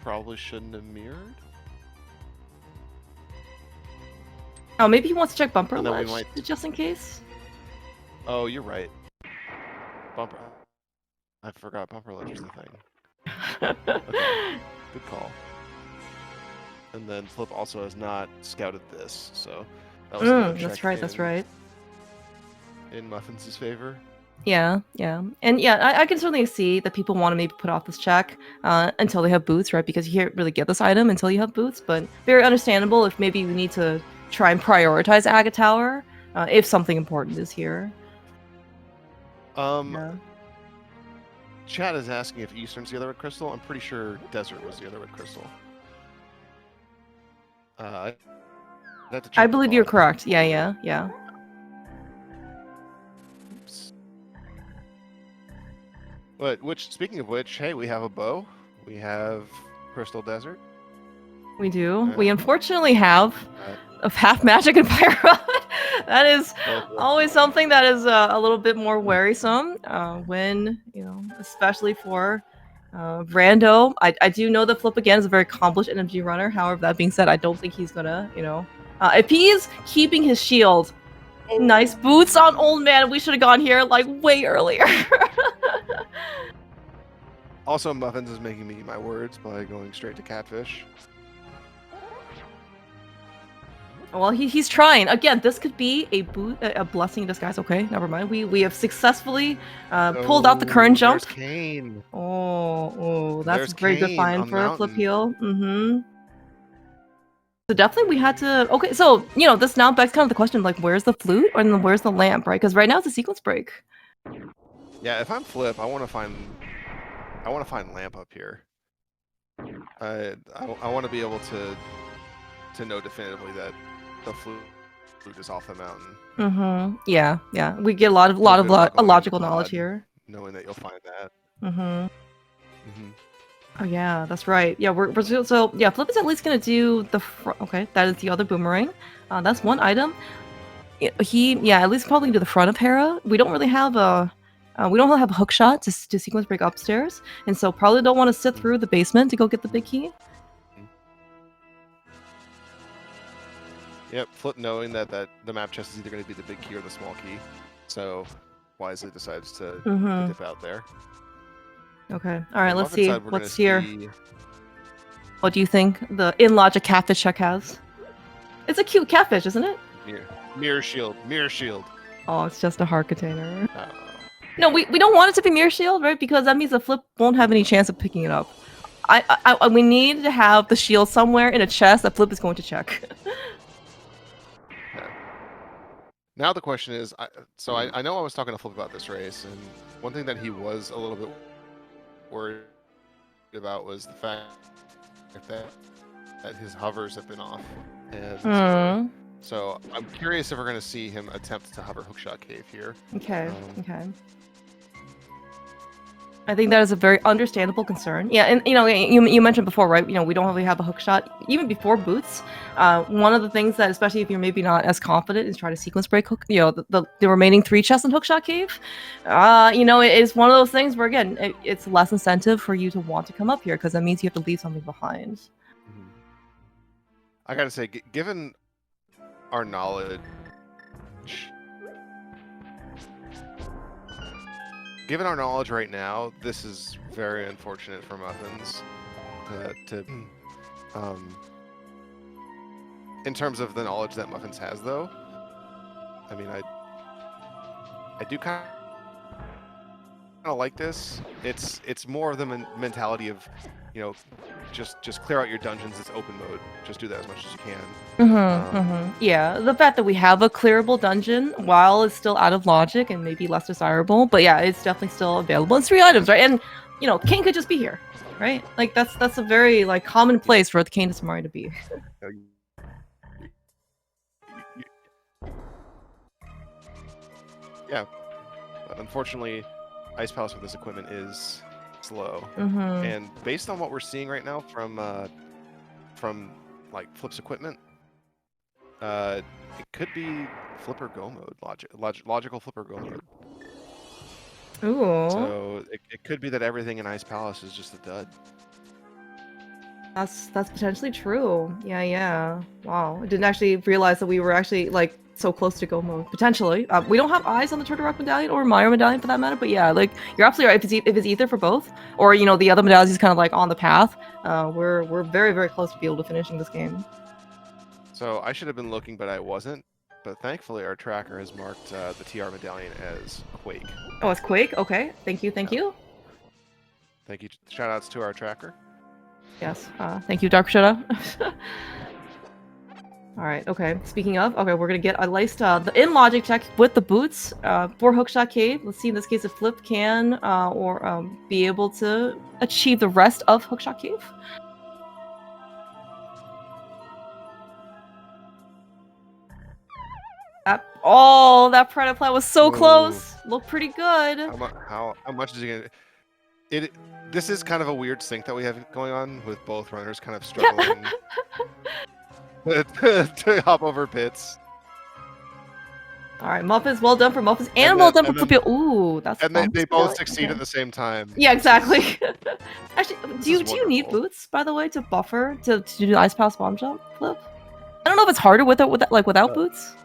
probably shouldn't have mirrored. Oh, maybe he wants to check bumper And then we ledge might... just in case. Oh, you're right. Bumper. I forgot bumper ledge is the thing. Okay, good call. And then Flip also has not scouted this, so that was another check. That's right. That's right. In Muffins' favor. Yeah, and yeah, I can certainly see that people want to maybe put off this check until they have boots, right? Because you can't really get this item until you have boots. But very understandable if maybe we need to try and prioritize Agate Tower if something important is here. Yeah. Chat is asking if Eastern's the other red crystal. I'm pretty sure Desert was the other red crystal. I believe you're correct. Yeah. Oops. But speaking of which, hey, we have a bow. We have Crystal Desert. We do. We unfortunately have of half magic and pyro. That is always something that is a little bit more worrisome when, especially for Rando. I do know that Flip again is a very accomplished NMG runner. However, that being said, I don't think he's gonna, if he's keeping his shield, nice boots on old man. We should have gone here like way earlier. Also, Muffins is making me eat my words by going straight to catfish. Well, he's trying. Again, this could be a blessing in disguise. Okay, never mind. We have successfully pulled out the current jump. There's Kane. Oh, that's a very good find for Flipheal. So definitely we had to. Okay, so this now begs kind of the question, like, where's the flute and where's the lamp, right? Because right now it's a sequence break. Yeah, if I'm Flip, I want to find lamp up here. I want to be able to know definitively that the flute is off the mountain. Yeah. We get a lot of logical knowledge here. Knowing that you'll find that. Oh yeah, that's right. Yeah, so yeah. Flip is at least gonna do the okay. That is the other boomerang. That's one item. He at least probably do the front of Hera. We don't really have a hook shot to sequence break upstairs, and so probably don't want to sit through the basement to go get the big key. Yep, Flip knowing that the map chest is either going to be the big key or the small key, so wisely decides to dip out there. Okay, all right, let's see what's here. What do you think the in-logic catfish check has? It's a cute catfish, isn't it? Mirror shield. Oh, it's just a heart container. No, we don't want it to be mirror shield, right? Because that means the Flip won't have any chance of picking it up. We need to have the shield somewhere in a chest that Flip is going to check. Now the question is, I know I was talking to Flip about this race, and one thing that he was a little bit worried about was the fact that his hovers have been off. And so I'm curious if we're going to see him attempt to hover hookshot cave here. Okay. I think that is a very understandable concern. Yeah, and you mentioned before, right? We don't really have a hook shot even before boots. One of the things that, especially if you're maybe not as confident, is try to sequence break hook. The remaining 3 chests in hookshot cave. It is one of those things where again, it's less incentive for you to want to come up here because that means you have to leave something behind. I gotta say, given our knowledge. Given our knowledge right now, this is very unfortunate for Muffins. In terms of the knowledge that Muffins has, though, I mean, I do kind of like this. It's more of the mentality of, just clear out your dungeons. It's open mode. Just do that as much as you can. Yeah, the fact that we have a clearable dungeon, while it's still out of logic and maybe less desirable, but yeah, it's definitely still available. It's 3 items, right? And Kane could just be here, right? Like that's a very common place for the Kane to Samari to be. Yeah, but unfortunately, Ice Palace with this equipment is slow. Mm-hmm. And based on what we're seeing right now from like Flip's equipment, it could be flipper go mode, logical flipper go mode. Ooh. So it could be that everything in Ice Palace is just a dud. That's potentially true. Yeah. Wow. I didn't actually realize that we were actually like so close to go mode. Potentially. We don't have eyes on the Turtle Rock medallion or Mario medallion for that matter, but yeah, like you're absolutely right. If it's either for both, or you know, the other medallion is kind of like on the path, we're very, very close to be able to finishing this game. So I should have been looking, but I wasn't. But thankfully, our tracker has marked the TR medallion as Quake. Oh, it's Quake? Okay. Thank you. Thank you. Shout outs to our tracker. Yes. Thank you, Dark Shadow. Alright, okay. Speaking of, okay, we're gonna get at least the in-logic check with the boots for Hookshot Cave. Let's see in this case if Flip can be able to achieve the rest of Hookshot Cave. That Predator plan was so close! Looked pretty good. How much is he gonna... This is kind of a weird sync that we have going on with both runners kind of struggling to hop over pits. Alright, Muffins, well done for Muffins, and well done for Flipheal. Ooh, that's and they both succeed at the same time. Yeah, exactly. Actually, do you need boots, by the way, to buffer to do the Ice Palace bomb jump flip? I don't know if it's harder without boots.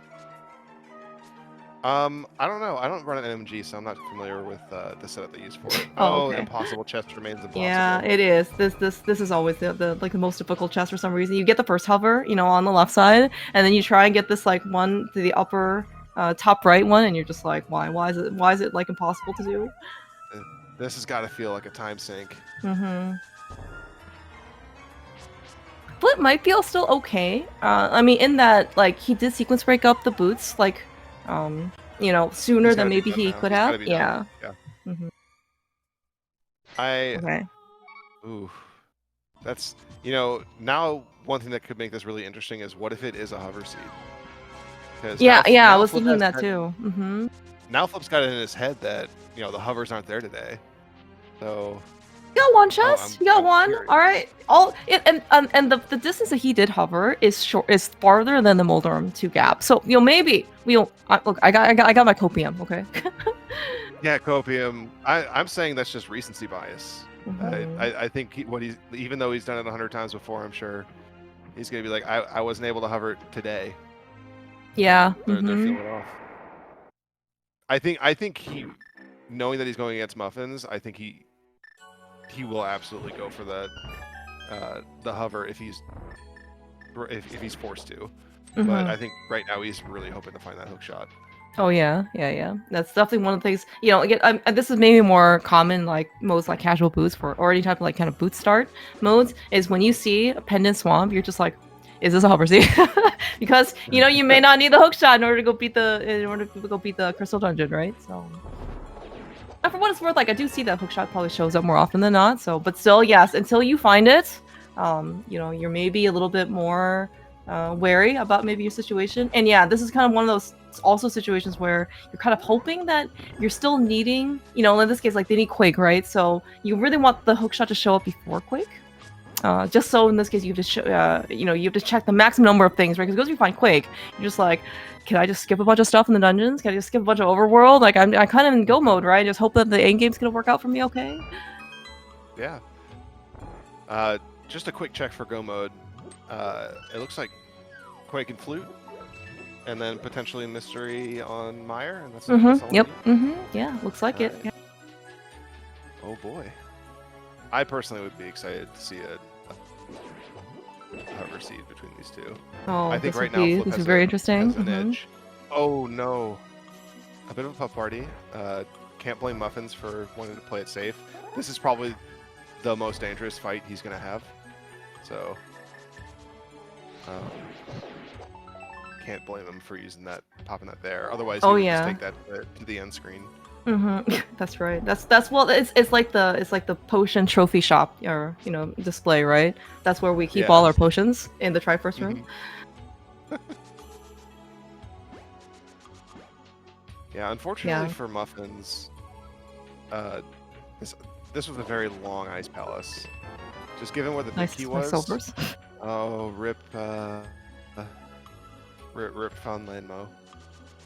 I don't know. I don't run an MG, so I'm not familiar with the setup they use for it. Okay. Impossible chest remains impossible. Yeah, it is. This is always the most difficult chest for some reason. You get the first hover, you know, on the left side, and then you try and get this like one to the upper top right one, and you're just like, why? Why is it like impossible to do? This has got to feel like a time sink. Mm-hmm. Flip might feel still okay. I mean, in that like he did sequence break up the boots like. You know, sooner than maybe he could have. Yeah. Mm-hmm. Okay. Ooh. That's, you know, now one thing that could make this really interesting is what if it is a hover seed? Yeah, I was thinking that too. Mm-hmm. Now Flip's got it in his head that, you know, the hovers aren't there today. So... You got one chest. You got one. Curious. All right. And the distance that he did hover is farther than the Moldorm 2 gap. So you know maybe look. I got my copium. Okay. Yeah, copium. I'm saying that's just recency bias. Mm-hmm. I think even though he's done it 100 times before, I'm sure he's gonna be like, I wasn't able to hover today. Yeah. They're feeling it off. I think he, knowing that he's going against Muffins, I think he will absolutely go for the hover if he's forced to. Mm-hmm. But I think right now he's really hoping to find that hook shot. Oh yeah. That's definitely one of the things. You know, again, this is maybe more common, like most like casual boots for any type of like kind of boot start modes. Is when you see a pendant swamp, you're just like, is this a hover seed? Because you know you may not need the hook shot in order to go beat the crystal dungeon, right? So. And for what it's worth, like I do see that hookshot probably shows up more often than not. So, but still, yes, until you find it, you know, you're maybe a little bit more wary about maybe your situation. And yeah, this is kind of one of those also situations where you're kind of hoping that you're still needing, you know, in this case, like they need Quake, right? So you really want the hookshot to show up before Quake. Just so in this case you have to you know, you have to check the maximum number of things, right? Because once you find Quake, you're just like, can I just skip a bunch of stuff in the dungeons? Can I just skip a bunch of overworld? Like I'm kind of in go mode, right? Just hope that the end game's gonna work out for me, okay? Yeah. Just a quick check for go mode. It looks like Quake and Flute, and then potentially Mystery on Meyer, and that's all yep. Yeah, looks like it. Yeah. Oh boy. I personally would be excited to see a hover seed between these two. Oh, I think right now Flip has very interesting. Has an edge. Oh no, a bit of a puff party. Can't blame Muffins for wanting to play it safe. This is probably the most dangerous fight he's gonna have. So can't blame him for using that, popping that there. Otherwise, he would just take that to the end screen. That's right. That's well. It's like the potion trophy shop or you know display, right? That's where we keep all our potions in the Triforce room. Yeah, unfortunately for Muffins, this was a very long ice palace. Just given where the big key was. Silvers. Oh, rip Funland Mo.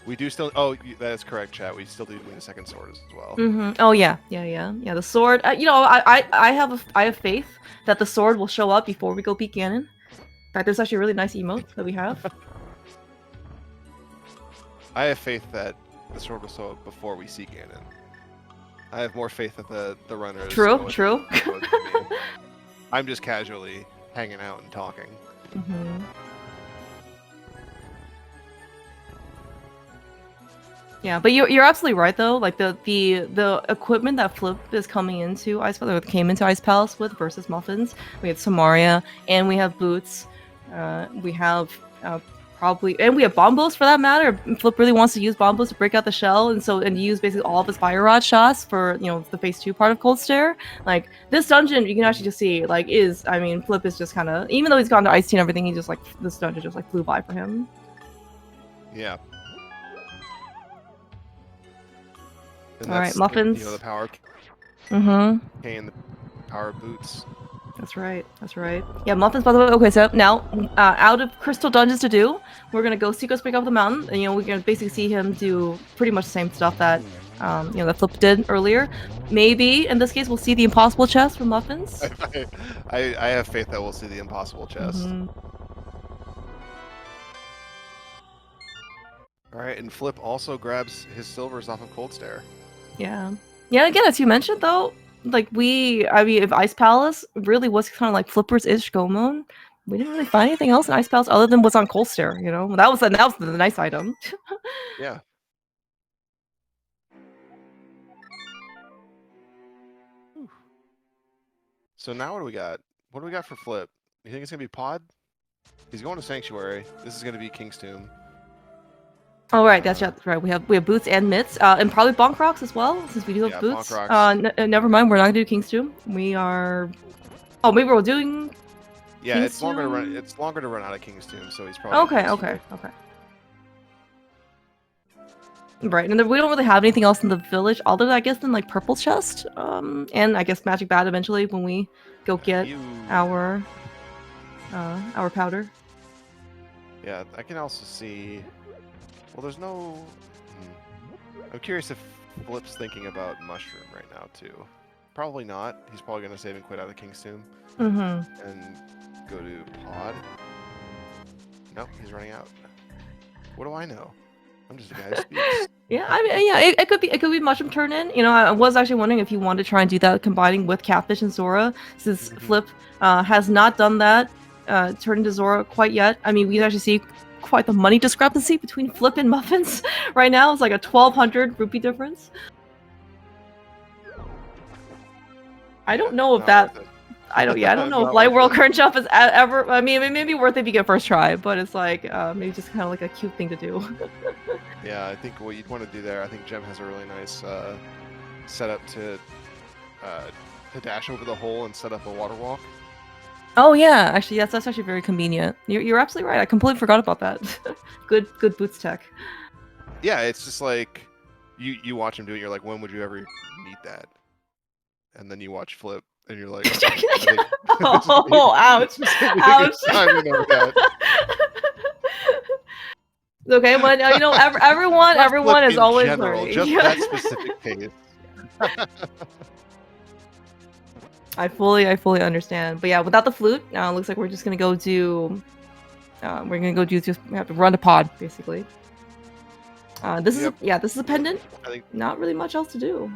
We do still. Oh, that is correct, chat. We still do need a second sword as well. Oh yeah. The sword. You know, I have faith that the sword will show up before we go beat Ganon. In fact, there's actually a really nice emote that we have. I have faith that the sword will show up before we see Ganon. I have more faith that the runners. True. I'm just casually hanging out and talking. Yeah, but you're absolutely right though. Like the equipment that Flip is coming into Ice Palace, or came into Ice Palace with versus Muffins. We have Samaria and we have Boots. We have and we have Bombos for that matter. Flip really wants to use Bombos to break out the shell and use basically all of his Fire Rod shots for the phase 2 part of Cold Stare. Like this dungeon, you can actually just see Flip is just kind of, even though he's gone to Ice Tea and everything, he just this dungeon just flew by for him. Yeah. All right, Muffins. The power. And the power boots. That's right. Yeah, Muffins, by the way. Okay, so now, out of Crystal Dungeons to do, we're gonna go Secret Break Up the Mountain, and we're gonna basically see him do pretty much the same stuff that, that Flip did earlier. Maybe, in this case, we'll see the Impossible Chest from Muffins. I have faith that we'll see the Impossible Chest. Alright, and Flip also grabs his silvers off of Cold Stare. Yeah, again, as you mentioned, though, if Ice Palace really was kind of like Flipper's-ish Gomon, we didn't really find anything else in Ice Palace other than what's on Cold Stare, That was the nice item. Yeah. So now what do we got? What do we got for Flip? You think it's going to be Pod? He's going to Sanctuary. This is going to be King's Tomb. Oh right, that's right. We have Boots and Mitts, and probably Bonk Rocks as well, since we do have Boots. Never mind, we're not gonna do King's Tomb. We are. Oh, maybe we're doing. Yeah, King's it's longer Tomb? to run. It's longer to run out of King's Tomb, so he's probably. Okay. Right, and then we don't really have anything else in the village other than than Purple Chest, and I guess Magic Bat eventually when we go get our powder. Yeah, I can also see. Well, there's no. I'm curious if Flip's thinking about Mushroom right now too. Probably not. He's probably gonna save and quit out of King's Tomb. And go to Pod. Nope, he's running out. What do I know? I'm just a guy who speaks. It could be Mushroom turn in. I was actually wondering if you wanted to try and do that combining with Catfish and Zora, since Flip has not done that turn into Zora quite yet. We actually see quite the money discrepancy between Flip and Muffins right now. It's like a 1,200 rupee difference. I don't know if that. I don't know if Light World Current Jump is ever. It may be worth it if you get first try, but it's maybe just kind of like a cute thing to do. Yeah, I think what you'd want to do there. I think Gem has a really nice setup to dash over the hole and set up a water walk. Oh yeah, actually, yes, that's actually very convenient. You're absolutely right. I completely forgot about that. good Boots tech. Yeah, it's just like you watch him do it. You're like, when would you ever need that? And then you watch Flip, and you're like, oh, ouch, ouch. Okay, but everyone is always learning. Just that specific case. I fully understand, but yeah, without the flute, it looks like we're just gonna go do. We have to run a pod basically. This is a pendant. I think not really much else to do.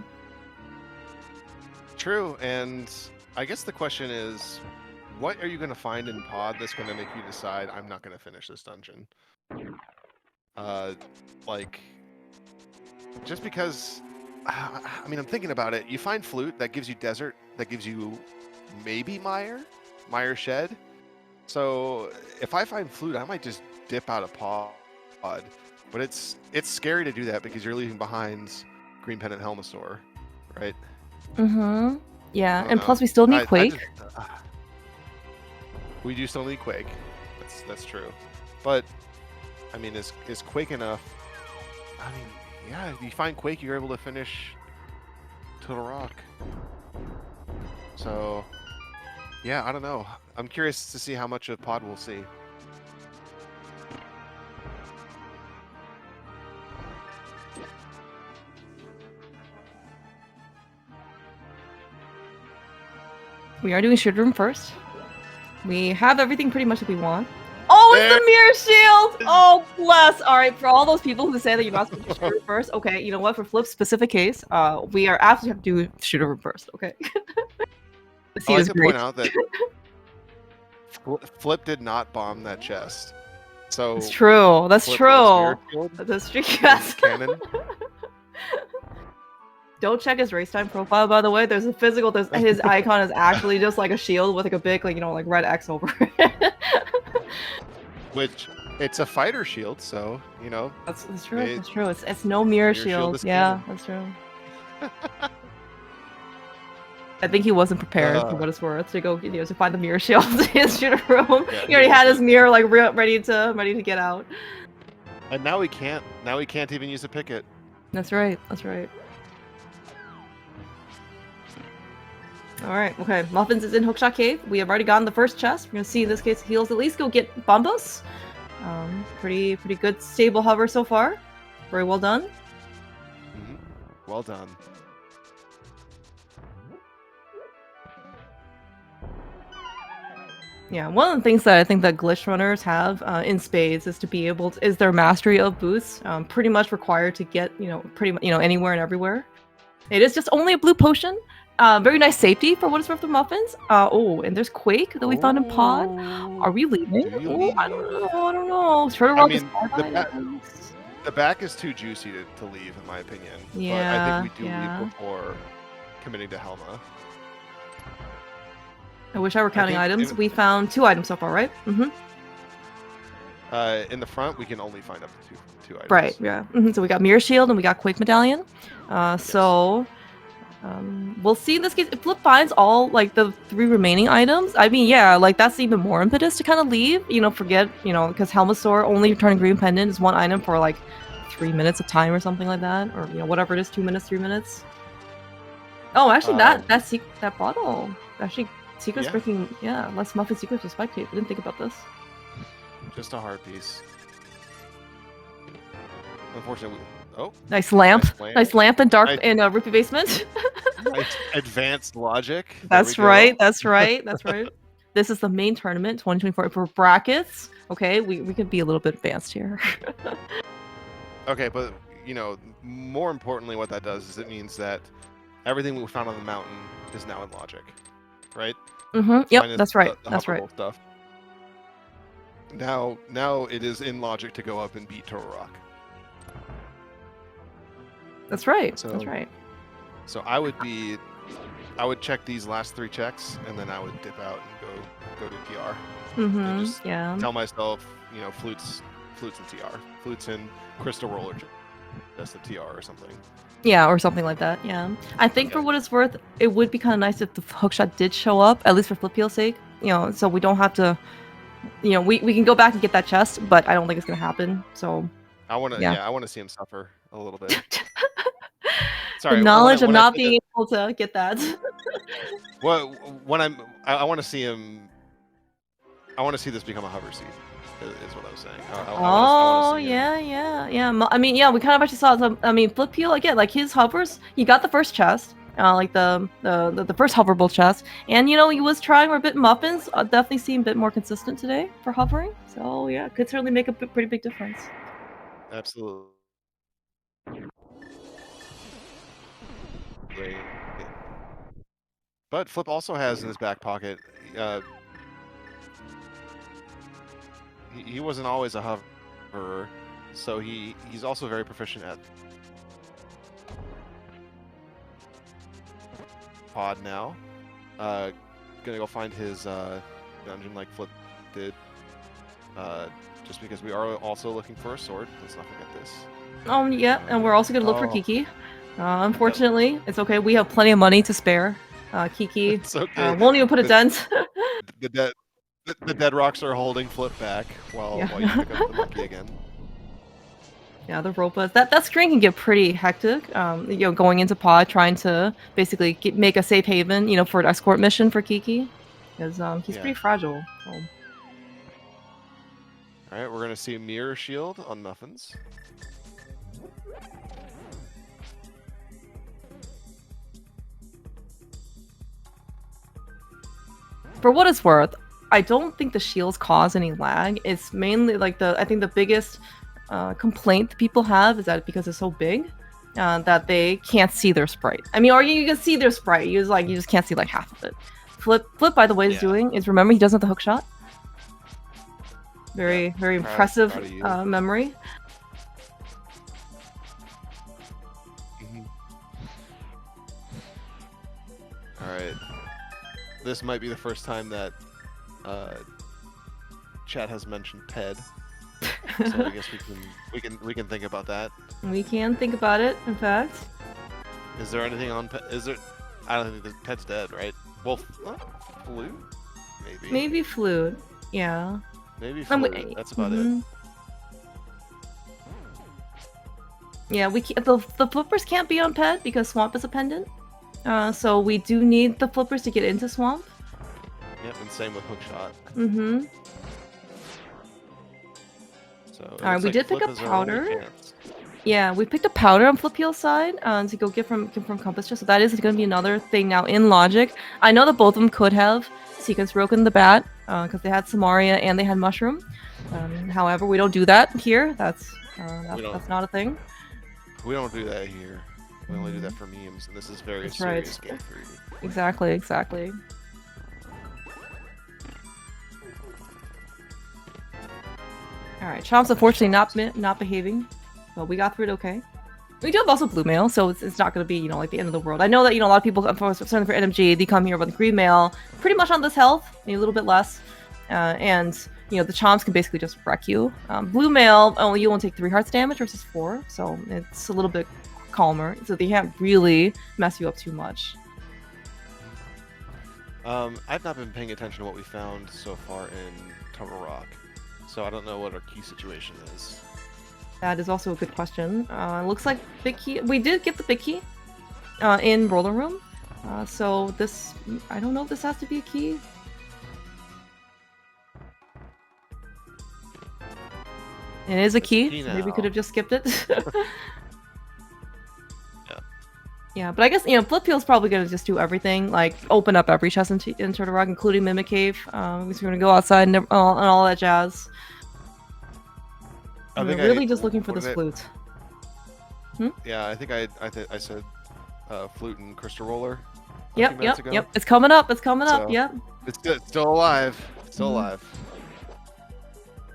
True, and I guess the question is, what are you gonna find in pod that's gonna make you decide I'm not gonna finish this dungeon? Just because. I'm thinking about it. You find flute that gives you desert, that gives you maybe mire shed. So if I find flute, I might just dip out of pod. But it's scary to do that because you're leaving behind Green Pendant Helmasaur, right? Yeah, and plus we still need Quake. We do still need Quake. That's true. But is Quake enough? Yeah, if you find Quake, you're able to finish Total Rock. So, yeah, I don't know. I'm curious to see how much of Pod we'll see. We are doing Sugar Room first. We have everything pretty much that we want. Oh, it's the mirror shield! Oh, bless! Alright, for all those people who say that you're not supposed to do Sugar Room first, okay, you know what? For Flip's specific case, we are absolutely have to do Sugar Room first, okay? The seat I'd like is to great. point out that Flip did not bomb that chest. So That's true. That's Flip true. was mirror That's true. shield Yes. cannon. Don't check his race time profile, by the way. There's a physical. His icon is actually just like a shield with like a big, like, you know, like red X over it. Which it's a fighter shield, so you know. That's true. That's true. It's no mirror shield. Yeah, that's true. I think he wasn't prepared for what it's worth to go, you know, to find the mirror shield in his shooter room. Yeah, he already had his mirror like ready to get out. And now he can't. Now he can't even use a picket. That's right. That's right. Alright, okay. Muffins is in Hookshot Cave. We have already gotten the first chest. We're gonna see in this case heals at least go get Bombos. Pretty good stable hover so far. Very well done. Mm-hmm. Well done. Yeah, one of the things that I think that glitch runners have in spades is to be able to, is their mastery of boosts. Pretty much required to get, you know, pretty much, you know, anywhere and everywhere. It is just only a blue potion. Very nice safety for what it's worth of Muffins. Oh, and there's Quake that we found in Pod. Are we leaving? Oh, I don't know. I don't know. I mean, the back is too juicy to leave, in my opinion. Yeah, but I think we do leave before committing to Helma. I wish I were counting items. We found 2 items so far, right? Mm-hmm. In the front, we can only find up to two items. Right, yeah. Mm-hmm. So we got Mirror Shield and we got Quake Medallion. So we'll see in this case if Flip finds all like the 3 remaining items. I mean, yeah, like that's even more impetus to kind of leave. You know, forget, you know, because Helmasaur only returning green pendant is 1 item for like 3 minutes of time or something like that, or you know, whatever it is, 2 minutes, 3 minutes. Oh, actually, that bottle actually secrets breaking. Yeah, less Muffin secrets to spectate. I didn't think about this. Just a heart piece. Unfortunately, nice lamp in dark in Rupee basement. Nice advanced logic. That's right. That's right. This is the main tournament 2024 for brackets. Okay, we could be a little bit advanced here. Okay, but you know, more importantly, what that does is it means that everything we found on the mountain is now in logic, right? Mm-hmm. Yep, that's right. That's right. Stuff. Now it is in logic to go up and beat Total Rock. That's right. That's right. So I would check these last 3 checks, and then I would dip out and go to TR. Mm-hmm. And just tell myself, you know, flutes and TR, flutes and crystal roller, just a TR or something. Yeah, or something like that. Yeah, I think for what it's worth, it would be kind of nice if the hookshot did show up, at least for Flipheal's sake. You know, so we don't have to. You know, we can go back and get that chest, but I don't think it's gonna happen. So. I want to see him suffer a little bit. Sorry, the knowledge of not being able to get that. Well, I want to see him. I want to see this become a hover seat. Is what I was saying. Yeah. I mean, yeah, we kind of actually saw some. I mean, Flipheal again, like his hovers. He got the first chest, like the first hoverable chest, and you know he was trying a bit Muffins. Definitely seem a bit more consistent today for hovering. So yeah, could certainly make a pretty big difference. Absolutely. But Flip also has in his back pocket. He wasn't always a hoverer, so he's also very proficient at Pod now. Gonna go find his dungeon like Flip did. Just because we are also looking for a sword. Let's not forget this. Yeah, and we're also gonna look for Kiki. Unfortunately, it's okay. We have plenty of money to spare. Kiki won't even put a dent. The dead rocks are holding Flip back while you pick up the monkey again. Yeah, the Ropas. That screen can get pretty hectic. You know, going into pod, trying to basically make a safe haven, you know, for an escort mission for Kiki, because he's Yeah. pretty fragile. So. All right, we're gonna see Mirror Shield on Muffins. For what it's worth, I don't think the shields cause any lag. It's mainly like I think the biggest complaint that people have is that because it's so big, that they can't see their sprite. I mean, or you can see their sprite. You just can't see like half of it. Flip, by the way, is doing is remember he doesn't have the hook shot. Very impressive memory. All right, this might be the first time that chat has mentioned PED. So I guess we can think about that. We can think about it. In fact, is there anything on PED? Is there? I don't think the PED's dead, right? Well, flute, maybe. Maybe flute. Yeah. Maybe flute. That's about it. Yeah, we can't, the flippers can't be on PED because Swamp is a pendant. So we do need the flippers to get into Swamp. Yep, and same with Hookshot. Mm-hmm. So alright, we did pick up powder. Yeah, we picked a powder on Flipheal's side to go get from Compass Chest. So that is going to be another thing now in Logic. I know that both of them could have Sequence Broken the Bat because they had Samaria and they had Mushroom. However, we don't do that here. That's not a thing. We don't do that here. We only do that for memes, and this is very serious game for you. Exactly. Alright, Chomp's unfortunately not behaving. But we got through it okay. We do have also blue mail, so it's not going to be, you know, like the end of the world. I know that, you know, a lot of people, certainly for NMG, they come here with green mail pretty much on this health, maybe a little bit less. And, you know, the Chomps can basically just wreck you. Blue mail, you only take 3 hearts damage versus 4, so it's a little bit calmer. So they can't really mess you up too much. I've not been paying attention to what we found so far in Turtle Rock, so I don't know what our key situation is. That is also a good question. Looks like big key. We did get the big key in Roller Room. So this, I don't know if this has to be a key. It is a key. Maybe we could have just skipped it. Yeah, but I guess, you know, Flipheal's probably going to just do everything, like open up every chest in Turtle Rock, including Mimic Cave. We're going to go outside and all that jazz. We're really just looking for this flute. Yeah, I think I said flute and crystal roller. Yep. It's coming up. Yep. It's still alive. Still alive.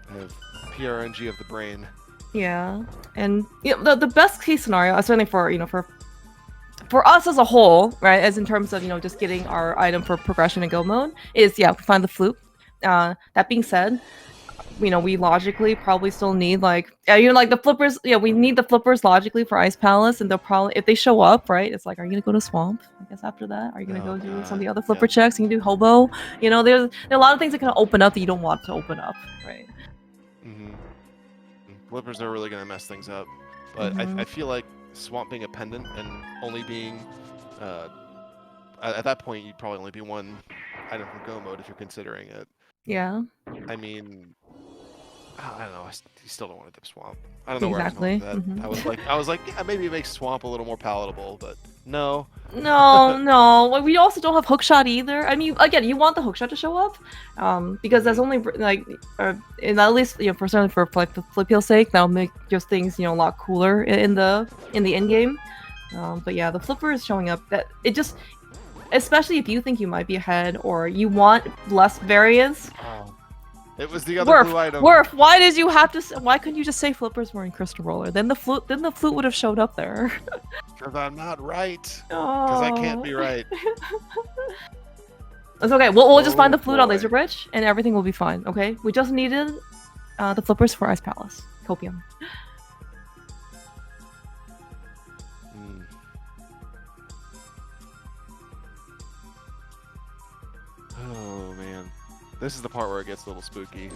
I have PRNG of the brain. Yeah, and you know, the best case scenario, certainly for, you know, for us as a whole, right, as in terms of, you know, just getting our item for progression and go mode, is, yeah, we find the flute. That being said, you know, we logically probably still need, like, you know, like the flippers, yeah, we need the flippers logically for Ice Palace, and they'll probably, if they show up, right, it's like, are you gonna go to Swamp, I guess, after that? Are you gonna go do some of the other flipper checks? You can do Hobo? You know, there are a lot of things that can open up that you don't want to open up, right? Flippers are really gonna mess things up, but I feel like Swamp being a pendant and only being at that point you'd probably only be one item from go mode if you're considering it. Yeah. I mean, I don't know. You still don't want to dip Swamp. I don't know where I was going with that. I was like, yeah, maybe it makes Swamp a little more palatable, but no. No. We also don't have Hookshot either. I mean, again, you want the Hookshot to show up, because that's only like, and at least, you know, personally for like the Flipheal's sake, that'll make just things, you know, a lot cooler in the end game. But yeah, the flipper is showing up. That it just, especially if you think you might be ahead or you want less variance. It was the other blue item. Worf, why did you have to? Why couldn't you just say flippers were in Crystal Roller? Then the flute would have showed up there. Because I'm not right. Because I can't be right. It's okay. We'll just find the flute on Laser Bridge, and everything will be fine. Okay. We just needed the flippers for Ice Palace. Copium. Oh man. This is the part where it gets a little spooky.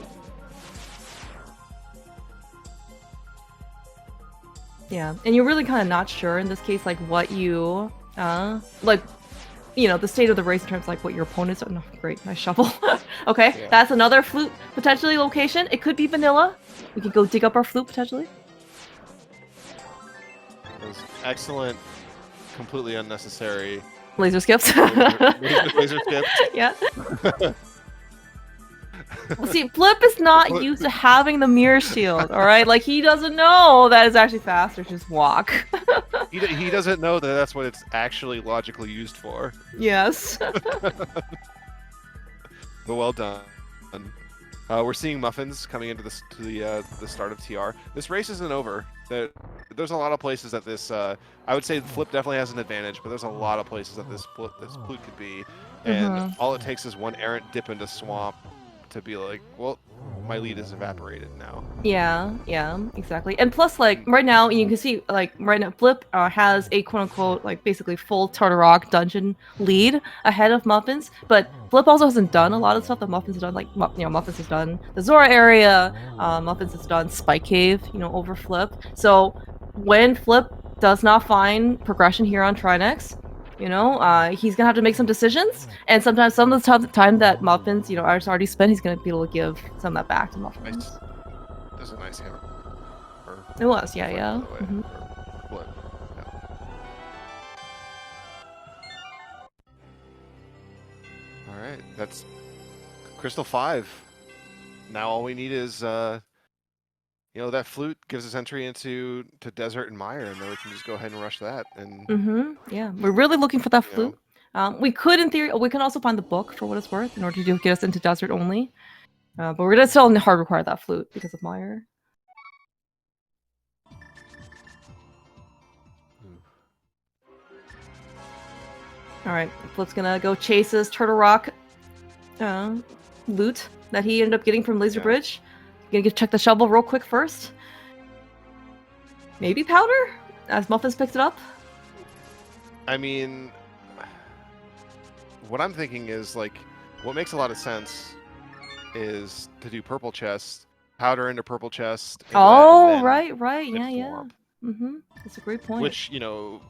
Yeah, and you're really kind of not sure in this case, like what you, like, you know, the state of the race in terms of like what your opponents are. No, great, nice shovel. Okay, Yeah. that's another flute potentially location. It could be vanilla. We could go dig up our flute potentially. It was excellent, completely unnecessary. Laser skips. Laser skips. Yeah. Well, see, Flip is not used to having the mirror shield, alright? Like, he doesn't know that it's actually faster to just walk. He doesn't know that that's what it's actually logically used for. Yes. But well done. We're seeing Muffins coming into the start of TR. This race isn't over. There's a lot of places that this I would say Flip definitely has an advantage, but there's a lot of places that this flute could be, and all it takes is one errant dip into swamp to be like, well, my lead is evaporated now. Yeah, exactly. And plus, like, right now, you can see, like, right now, Flip has a quote-unquote, like, basically full Tartarok dungeon lead ahead of Muffins, but Flip also hasn't done a lot of stuff that Muffins has done, like, Muffins has done the Zora area, Muffins has done Spike Cave, you know, over Flip. So, when Flip does not find progression here on Trinex, you know, he's gonna have to make some decisions, and sometimes some of the time that Muffins, you know, has already spent, he's gonna be able to give some of that back to Muffins. Nice. That was a nice hammer. It was, yeah. Mm-hmm. Flip. Yeah. All right, that's Crystal 5. Now all we need is, you know, that flute gives us entry into Desert and Mire, and then we can just go ahead and rush that. And yeah, we're really looking for that flute. We could, in theory, we can also find the book for what it's worth in order to get us into Desert only. But we're gonna still hard require that flute because of Mire. All right, Flip's gonna go chase his Turtle Rock loot that he ended up getting from Laser Bridge. Gonna check the shovel real quick first. Maybe powder as Muffins picks it up. I mean, what I'm thinking is, like, what makes a lot of sense is to do purple chest, powder into purple chest. Oh, right, yeah. That's a great point. Which, you know,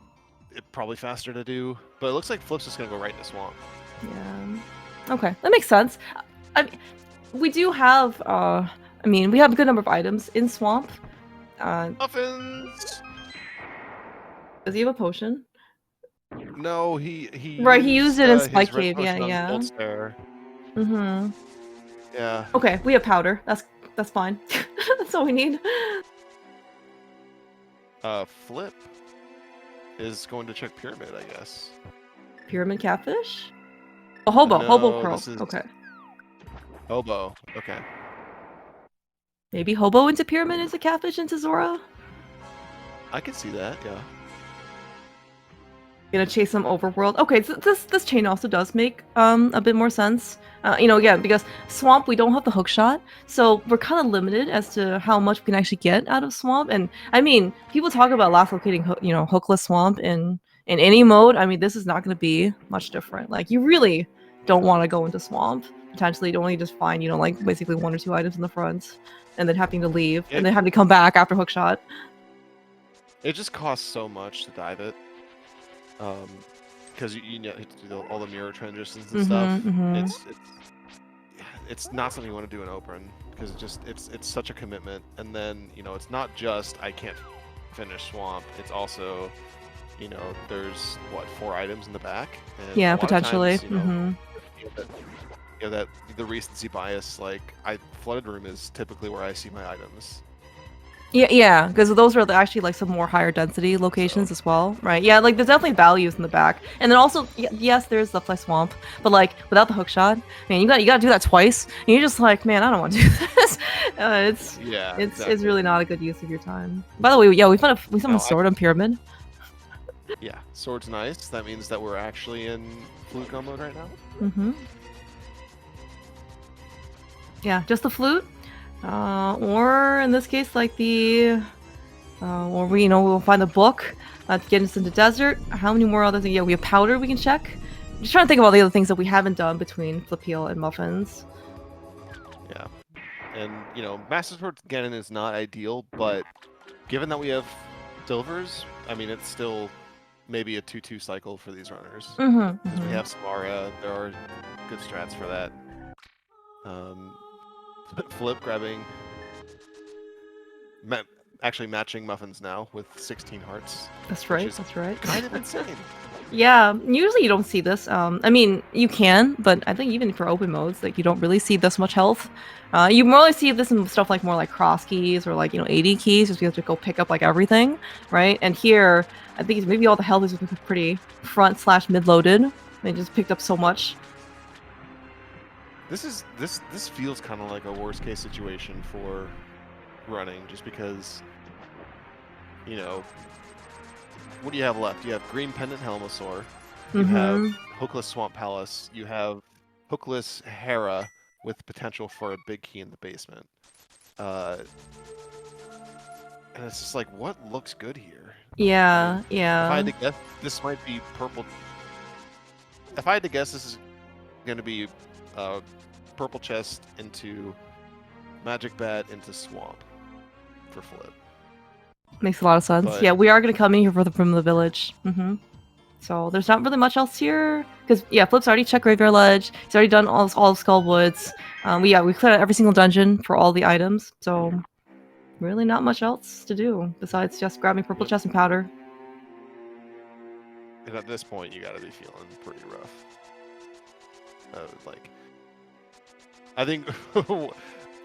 it's probably faster to do, but it looks like Flip's just gonna go right into swamp. Yeah. Okay, that makes sense. I mean, we do have, I mean, we have a good number of items in swamp. Muffins. Does he have a potion? No, he right, he used it in Spike Cave. Yeah. Yeah. Okay, we have powder. That's fine. That's all we need. Flip is going to check pyramid, I guess. Pyramid catfish? A hobo. No, hobo crow. Okay. Hobo. Okay. Maybe hobo into pyramid into catfish into Zora? I can see that, yeah. Gonna chase some overworld. Okay, so this chain also does make a bit more sense. You know, again, because swamp we don't have the hook shot, so we're kind of limited as to how much we can actually get out of swamp. And I mean, people talk about last locating, you know, hookless swamp in any mode. I mean, this is not going to be much different. Like, you really don't want to go into swamp. Potentially, you only just find, you know, like basically 1 or 2 items in the front, and then having to leave, and then having to come back after hook shot. It just costs so much to dive it. Because you know, all the mirror transitions and stuff. It's not something you want to do in open because it's such a commitment. And then, you know, it's not just I can't finish swamp. It's also, you know, there's what, 4 items in the back. And yeah, potentially. Times, you know, that the recency bias. Like, flooded room is typically where I see my items. Yeah, because those are actually like some more higher density locations as well, right? Yeah, like there's definitely values in the back, and then also yes, there's the fly swamp, but like without the hook shot, man, you got to do that twice, and you're just like, man, I don't want to do this. It's really not a good use of your time. By the way, yeah, we found a sword on pyramid. Yeah, sword's nice. That means that we're actually in flute go mode right now. Yeah, just the flute. Or in this case, like the, or we, you know, we'll find the book to get us into desert. How many more other things? Yeah, we have powder we can check. I'm just trying to think of all the other things that we haven't done between Flipheal and Muffins. Yeah, and you know, Master Sword Ganon is not ideal, but given that we have Silvers, I mean, it's still maybe a 2-2 cycle for these runners. Mm-hmm. Because we have Samara, there are good strats for that. Flip grabbing, actually matching Muffins now with 16 hearts. That's right. That's right. Kind of insane. Yeah, usually you don't see this. I mean, you can, but I think even for open modes, like you don't really see this much health. You more see this in stuff like more like cross keys or like AD keys, just because you have to go pick up like everything, right? And here, I think maybe all the health is pretty front/mid loaded. They just picked up so much. This feels kind of like a worst case situation for running, just because, you know, what do you have left? You have Green Pendant Helmosaur, you have Hookless Swamp Palace, you have Hookless Hera with potential for a big key in the basement. And it's just like, what looks good here? Yeah, I mean, yeah. If I had to guess, this might be purple. If I had to guess, this is going to be Purple Chest into Magic Bat into Swamp for Flip. Makes a lot of sense. But, yeah, we are going to come in here from the village. So there's not really much else here. Because, yeah, Flip's already checked Graveyard Ledge. He's already done all of Skull Woods. We cleared out every single dungeon for all the items. So really not much else to do besides just grabbing Purple Chest and Powder. And at this point, you got to be feeling pretty rough. I think...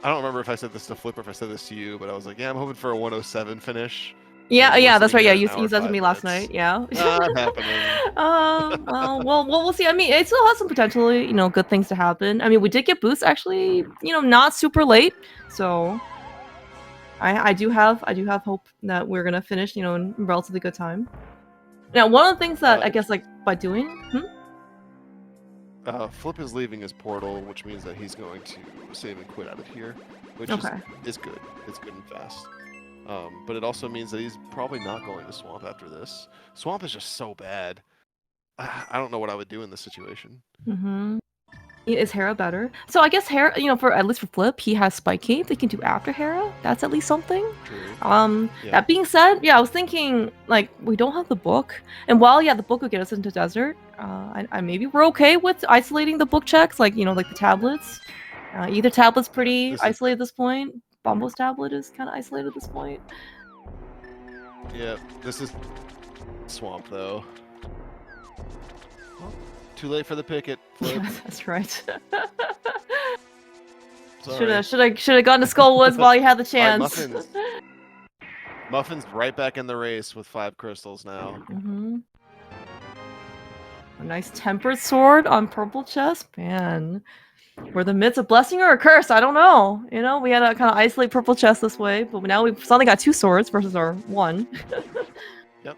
I don't remember if I said this to Flip or if I said this to you, but I was like, yeah, I'm hoping for a 107 finish. Yeah, that's right. Yeah, you said to me last night. Yeah. Not happening. Well, we'll see. I mean, it still has some potentially, good things to happen. I mean, we did get boosts actually, not super late. So I do have hope that we're gonna finish, in relatively good time. Now, one of the things that I guess like by doing. Flip is leaving his portal, which means that he's going to save and quit out of here, which is good. It's good and fast. But it also means that he's probably not going to Swamp after this. Swamp is just so bad. I don't know what I would do in this situation. Is Hera better? So I guess Hera, for at least for Flip, he has Spike Cape they can do after Hera. That's at least something. True. That being said, yeah, I was thinking like we don't have the book, and while the book would get us into desert, I maybe we're okay with isolating the book checks, like like the tablets. Either tablet's pretty isolated at this point. Bombo's tablet is kind of isolated at this point. Yeah, this is Swamp though. Too late for the picket, Flip. Yeah, that's right. Should have gone to Skull Woods while you had the chance. Right, Muffins right back in the race with 5 crystals now. A nice tempered sword on Purple Chest, man. Were the myths a blessing or a curse? I don't know. We had to kind of isolate Purple Chest this way, but now we've suddenly got 2 swords versus our 1. Yep.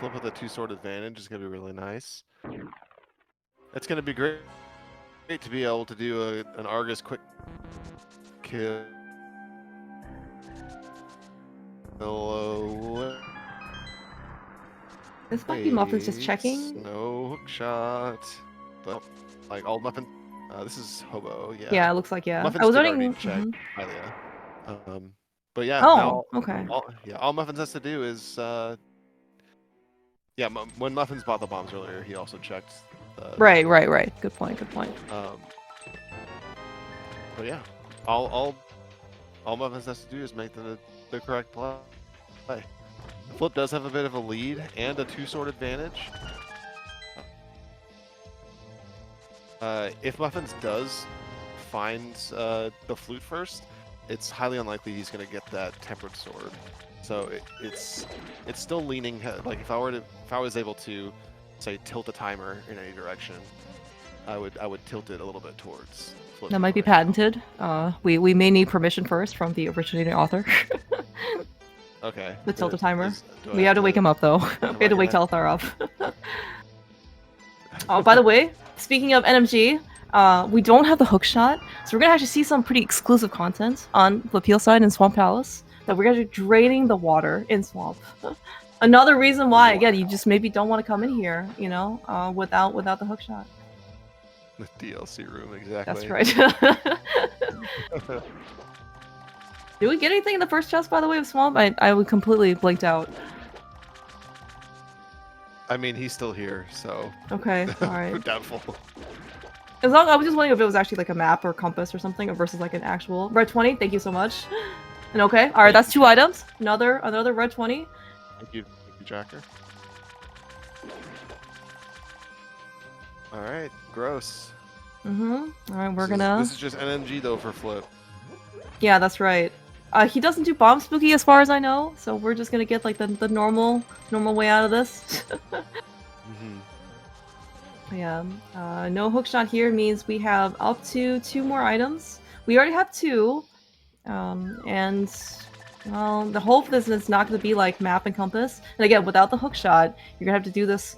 Flip with a 2-sword advantage is going to be really nice. It's going to be great to be able to do an Argus quick kill. Hello. This might be Muffins just checking. No hook shot. But, like, all Muffin. This is Hobo, yeah. Yeah, it looks like, yeah. Muffins I was already check. But yeah. Oh, okay. All Muffins has to do is, when Muffins bought the bombs earlier, he also checked. Right. Good point. But yeah, all Muffins has to do is make the correct play. Flip does have a bit of a lead and a 2-sword advantage. If Muffins does find the flute first, it's highly unlikely he's going to get that tempered sword. So it's still leaning, like if I was able to say tilt a timer in any direction, I would tilt it a little bit towards Flip. That might be patented. We may need permission first from the originating author. Okay. The tilt a timer. We have to wake him up though. We have to wake Telthar up. Oh, by the way, speaking of NMG, we don't have the hook shot, so we're gonna actually see some pretty exclusive content on Flipheal side and Swamp Palace. That we're actually draining the water in Swamp. Another reason why, again, you just maybe don't want to come in here, without the hook shot. The DLC room, exactly. That's right. Did we get anything in the first chest, by the way, of Swamp? I would completely blinked out. I mean, he's still here, so. Okay, alright. Doubtful. As long I was just wondering if it was actually like a map or compass or something, or versus like an actual red 20. Thank you so much. And okay, all right, that's 2 items. Another red 20. Thank you, Jacker. All right, gross. All right, we're gonna. This is just NMG though for Flip. Yeah, that's right. He doesn't do bomb spooky as far as I know, so we're just gonna get like the normal way out of this. Yeah. No hookshot here means we have up to 2 more items. We already have 2. And well, the hope this is not going to be like map and compass. And again, without the hookshot, you're gonna have to do this.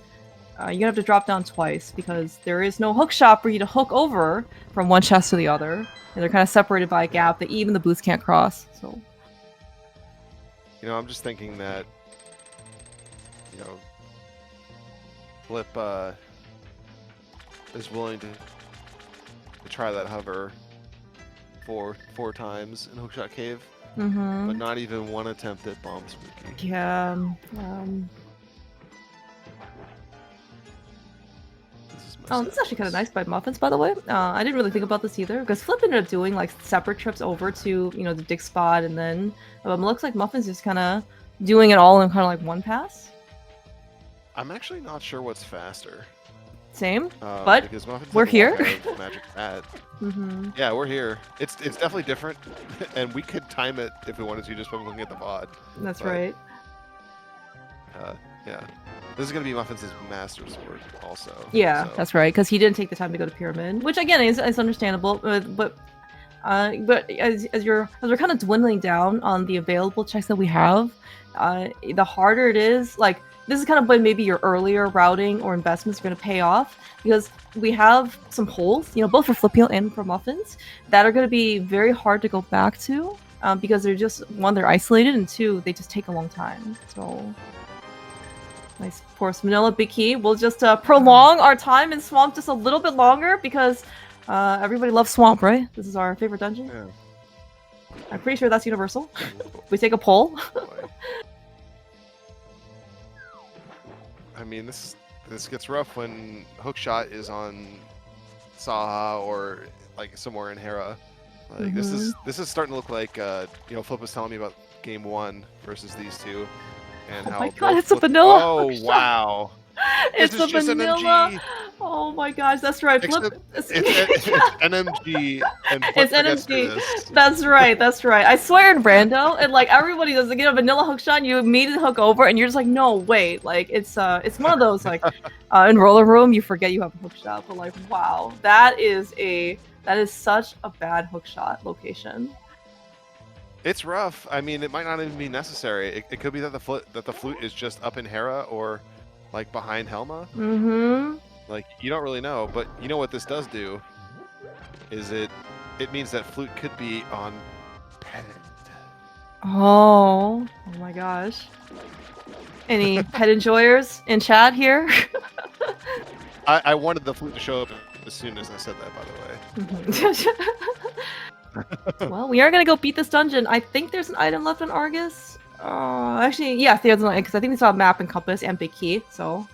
You're gonna have to drop down twice because there is no hookshot for you to hook over from one chest to the other, and they're kind of separated by a gap that even the boots can't cross. So, you know, I'm just thinking that, you know, Flip is willing to try that hover 4 times in Hookshot Cave, but not even 1 attempt at bomb spooky. Yeah. This is actually kind of nice by Muffins, by the way. I didn't really think about this either, because Flip ended up doing like separate trips over to, you know, the dig spot, and then it looks like Muffins just kind of doing it all in kind of like one pass. I'm actually not sure what's faster. Same, but we're here. Magic hat. Yeah, we're here. It's definitely different, and we could time it if we wanted to just by looking at the VOD. That's right. Yeah. This is going to be Muffins' Master Sword also. Yeah, so. That's right, because he didn't take the time to go to Pyramid, which again is understandable, but as we're kind of dwindling down on the available checks that we have, the harder it is. Like, this is kind of when maybe your earlier routing or investments are going to pay off, because we have some holes, you know, both for Flipheal and for Muffins, that are going to be very hard to go back to, because they're just, 1, they're isolated, and 2, they just take a long time. So. Nice. Of course, Vanilla Big Key. We'll just prolong our time in Swamp just a little bit longer because everybody loves Swamp, right? This is our favorite dungeon. Yeah. I'm pretty sure that's universal. We take a poll. I mean, this gets rough when Hookshot is on Saha or like somewhere in Hera. Like this is starting to look like you know, Flip was telling me about game 1 versus these two. And oh my god, it's a vanilla! Oh, wow. It's a vanilla! NMG. Oh my gosh, that's right. Flip. It's NMG and Flip. It's NMG. That's right, that's right. I swear in Rando, and like everybody does, get a vanilla hookshot, and you immediately hook over, and you're just like, no, wait. Like, it's one of those, like, in Roller Room, you forget you have a hookshot, but like, wow. That is such a bad hookshot location. It's rough. I mean, it might not even be necessary. It could be that the flute is just up in Hera or like behind Helma. Like, you don't really know, but you know what this does do is it means that flute could be on pet. Oh my gosh. Any pet enjoyers in chat here? I wanted the flute to show up as soon as I said that, by the way. Well, we are gonna go beat this dungeon. I think there's an item left on Argus. Actually, yes, there's an item, because I think we saw a map and compass and big key, so.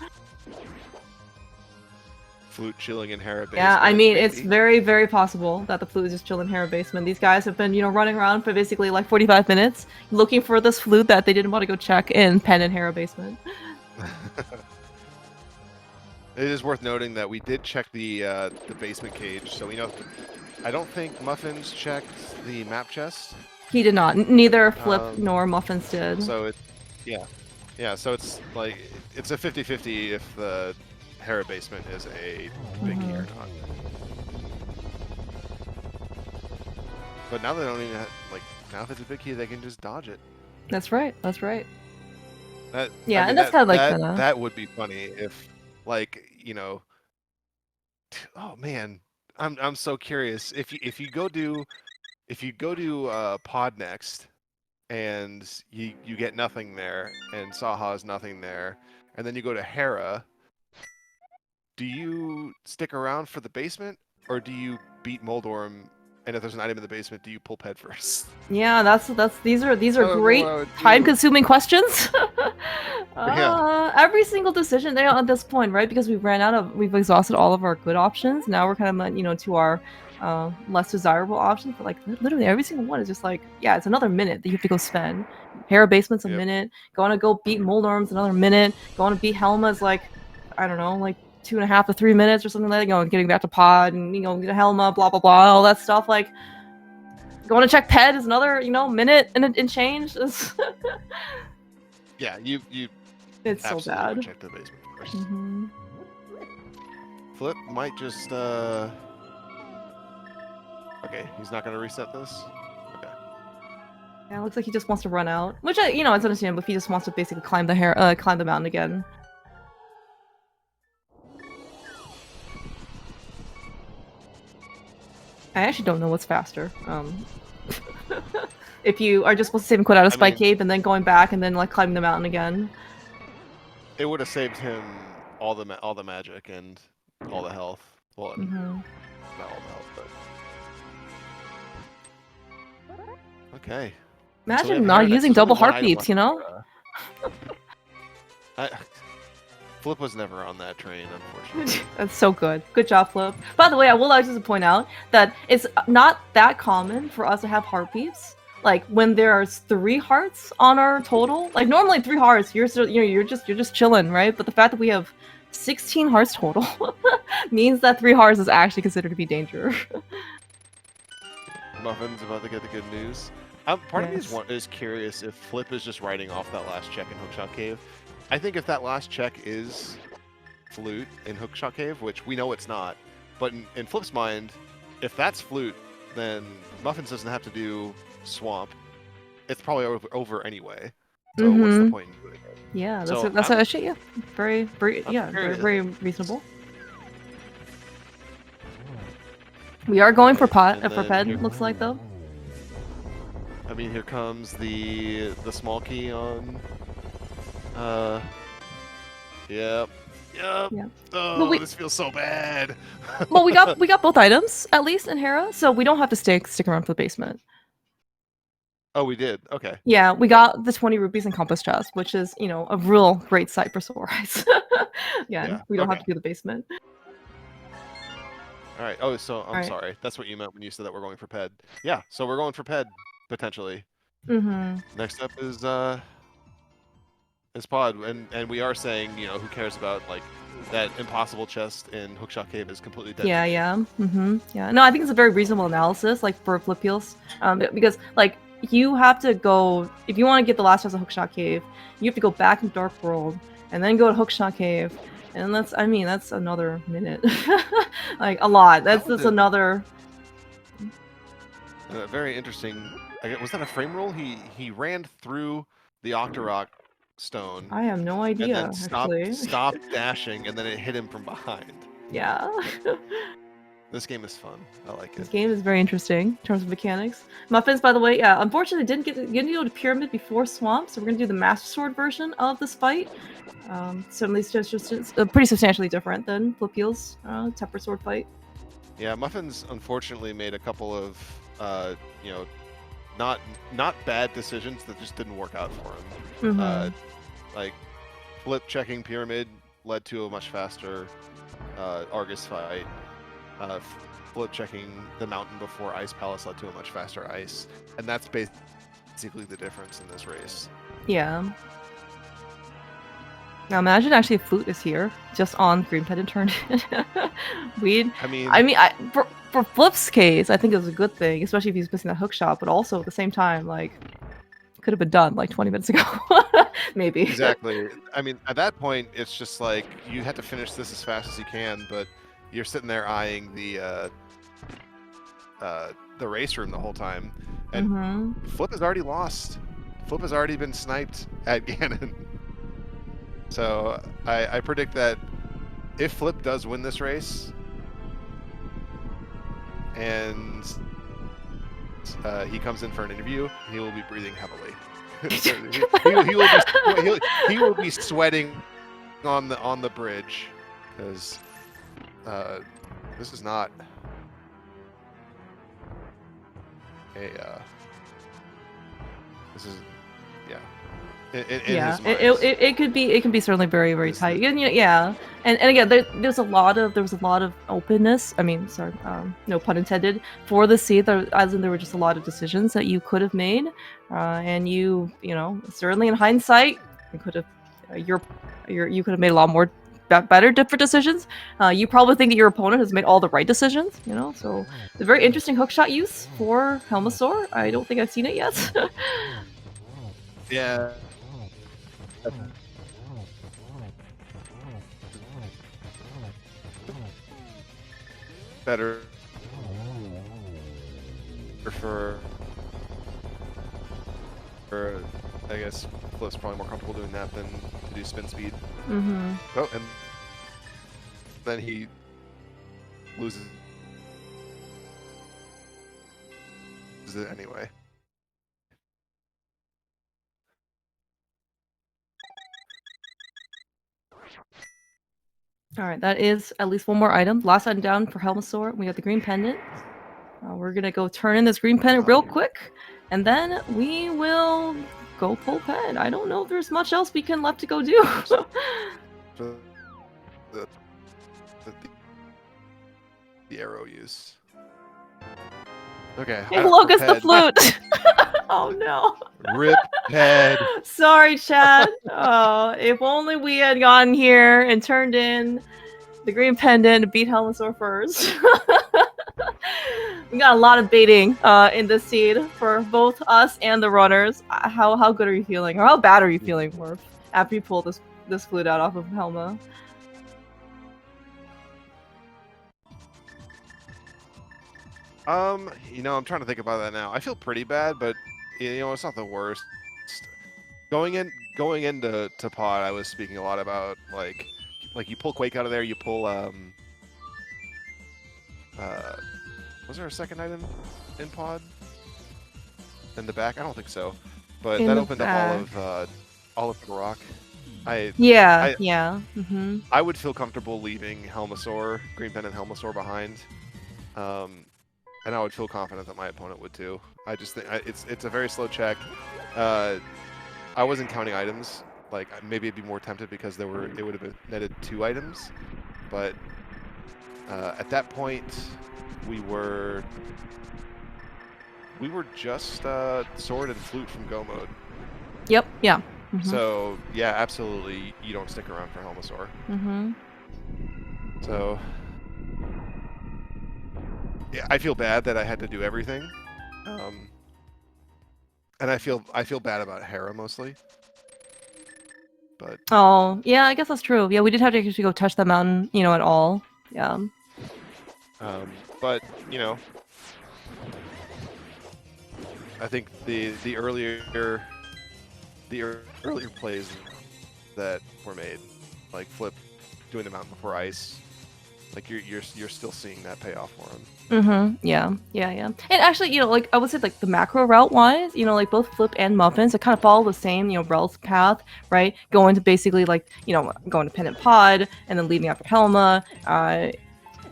Flute chilling in Hera basement. Yeah, I mean, maybe. It's very, very possible that the flute is just chilling in Hera basement. These guys have been, you know, running around for basically like 45 minutes looking for this flute that they didn't want to go check in Pen and Hera basement. It is worth noting that we did check the basement cage, so we know. I don't think Muffins checked the map chest. He did not. Neither Flip nor Muffins did. So yeah. So it's like it's a 50-50 if the Hera basement is a big key or not. But now they don't even now if it's a big key, they can just dodge it. That's right. That's right. That, yeah, I mean, and that's kind of like that would be funny if, like, you know. Oh man. I'm so curious if you go to Pod next and you get nothing there and Saha is nothing there, and then you go to Hera, do you stick around for the basement or do you beat Moldorm And if there's an item in the basement, do you pull ped first? Yeah, these are I don't know great what I would do. time-consuming questions. Yeah. Every single decision there at this point, right? Because we've exhausted all of our good options. Now we're kind of, you know, to our less desirable options. But like literally every single one is just like, yeah, it's another minute that you have to go spend. Hera Basement's a minute. Going to go beat Moldarm's another minute. Going to beat Helma's like, I don't know, like 2.5 to 3 minutes or something like that. You know, getting back to Pod and, you know, get Helma, blah blah blah, all that stuff. Like, going to check ped is another, you know, minute and change. Yeah, you It's so absolutely bad. would check the basement first. Mm-hmm. Flip might just okay, he's not gonna reset this. Okay. Yeah, it looks like he just wants to run out, which you know, it's understandable if he just wants to basically climb the mountain again. I actually don't know what's faster. If you are just supposed to save and quit out of Spike Cave and then going back and then like climbing the mountain again. It would have saved him all the magic and all the health. Well, not all the health, but okay. Imagine not using double heartbeats, you know? Flip was never on that train, unfortunately. That's so good. Good job, Flip. By the way, I will like to point out that it's not that common for us to have heartbeats. Like when there's 3 hearts on our total, like normally 3 hearts, you're just chilling, right? But the fact that we have 16 hearts total means that 3 hearts is actually considered to be danger. Muffins about to get the good news. Part of me is curious if Flip is just writing off that last check in Hookshot Cave. I think if that last check is Flute in Hookshot Cave, which we know it's not, but in Flip's mind, if that's Flute, then Muffins doesn't have to do Swamp. It's probably over anyway. So what's the point in doing it? Yeah, that's actually very reasonable. We are going for ped, looks like though. I mean, here comes the small key on. Yep. Oh, this feels so bad. Well, we got both items at least in Hera, so we don't have to stick around for the basement. Oh, we did. Okay. Yeah, we got the 20 rupees in Compass Chest, which is, you know, a real great sight for sore eyes. Yeah, we don't have to do the basement. All right. Oh, so I'm sorry. That's what you meant when you said that we're going for ped. Yeah. So we're going for ped potentially. Next up is Pod, and we are saying, you know, who cares about like that impossible chest in Hookshot Cave is completely dead. Yeah. Yeah. No, I think it's a very reasonable analysis, like for Flipheals, because like you have to go if you want to get the last chest of Hookshot Cave, you have to go back in Dark World and then go to Hookshot Cave, and that's another minute, like a lot. That's another. Very interesting. Was that a frame roll? He ran through the Octorok stone. I have no idea. And then stopped dashing, and then it hit him from behind. Yeah. This game is fun. I like it. This game is very interesting in terms of mechanics. Muffins, by the way, yeah, unfortunately didn't get to go to Pyramid before Swamp, so we're gonna do the Master Sword version of this fight. Certainly it's just pretty substantially different than Flipheal's Tempered Sword fight. Yeah, Muffins unfortunately made a couple of you know, not bad decisions that just didn't work out for him. Like Flip checking Pyramid led to a much faster Argus fight. Flip checking the mountain before Ice Palace led to a much faster Ice, and that's basically the difference in this race. Yeah. Now imagine actually if Flute is here, just on Green Ped and turned in. For Flip's case, I think it was a good thing, especially if he's missing that hook shot, but also at the same time, like, could have been done like 20 minutes ago. Maybe. Exactly. I mean, at that point, it's just like, you have to finish this as fast as you can, but you're sitting there eyeing the race room the whole time. And Flip has already lost. Flip has already been sniped at Ganon. So I predict that if Flip does win this race, and he comes in for an interview, he will be breathing heavily. he will be sweating on the bridge, because this is not this is, yeah. In Yeah, his mind. it could be certainly very, very Is tight. the- And yeah, and again, there was a lot of openness. I mean, sorry, no pun intended, for the seed. As in, there were just a lot of decisions that you could have made, and you know, certainly in hindsight, you could have you could have made a lot more better different decisions. You probably think that your opponent has made all the right decisions, you know. So, the very interesting hookshot use for Helmasaur. I don't think I've seen it yet. Yeah. Better for I guess Flip's probably more comfortable doing that than to do spin speed. Mm-hmm. Oh, and then he loses it anyway. All right, that is at least one more item. Last item down for Helmasaur. We got the green pendant. We're gonna go turn in this green pendant real quick, and then we will go pull pen. I don't know if there's much else we can left to go do. For the arrow use. Okay. Hey, look, it's the flute. Oh no. Rip head. Sorry, Chad. Oh, if only we had gotten here and turned in the green pendant to beat Helmasaur first. We got a lot of baiting in this seed for both us and the runners. How good are you feeling, or how bad are you feeling, Worf, after you pull this flute out off of Helma? You know, I'm trying to think about that now. I feel pretty bad, but you know, it's not the worst. Going into pod, I was speaking a lot about like you pull Quake out of there, you pull was there a second item in pod? In the back? I don't think so. But that opened up all of the rock. Yeah. I would feel comfortable leaving Helmasaur, Green Pen and Helmasaur behind. And I would feel confident that my opponent would too. I just think it's a very slow check. I wasn't counting items. Like maybe I'd be more tempted because it would have been netted 2 items, but at that point we were just sword and flute from go mode. Yep. Yeah. So yeah, absolutely, you don't stick around for Helmasaur. So. Yeah, I feel bad that I had to do everything, and I feel bad about Hera mostly. But oh yeah, I guess that's true. Yeah, we did have to actually go touch the mountain, you know, at all. Yeah. But you know, I think the earlier plays that were made, like Flip doing the mountain before ice. Like you're still seeing that payoff for him. Yeah. And actually, you know, like I would say, like the macro route wise, you know, like both Flip and Muffins, they kind of follow the same, you know, relative path, right? Going to basically like, you know, going to Pendant Pod and then leaving after Helma,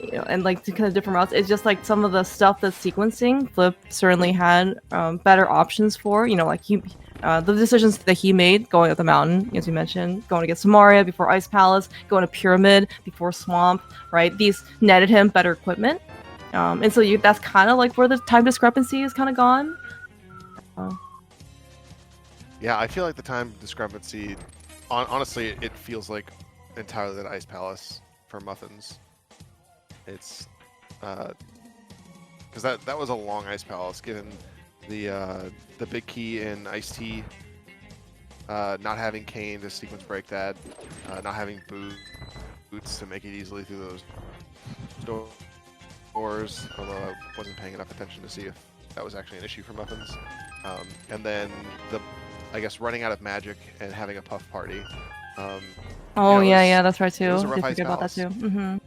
you know, and like kind of different routes. It's just like some of the stuff that's sequencing, Flip certainly had better options for, you know, like the decisions that he made going up the mountain, as you mentioned, going to get Samaria before Ice Palace, going to Pyramid before Swamp, right? These netted him better equipment. And so that's kind of like where the time discrepancy is kind of gone. Yeah, I feel like the time discrepancy, honestly, it feels like entirely that Ice Palace for Muffins. It's, because that was a long Ice Palace, given the big key in Ice Tea, not having Kane to sequence break that, not having boots to make it easily through those doors, although I wasn't paying enough attention to see if that was actually an issue for Muffins. And then I guess running out of magic and having a puff party. Oh yeah, that's right too. It was a rough Did Ice forget about that Palace. too.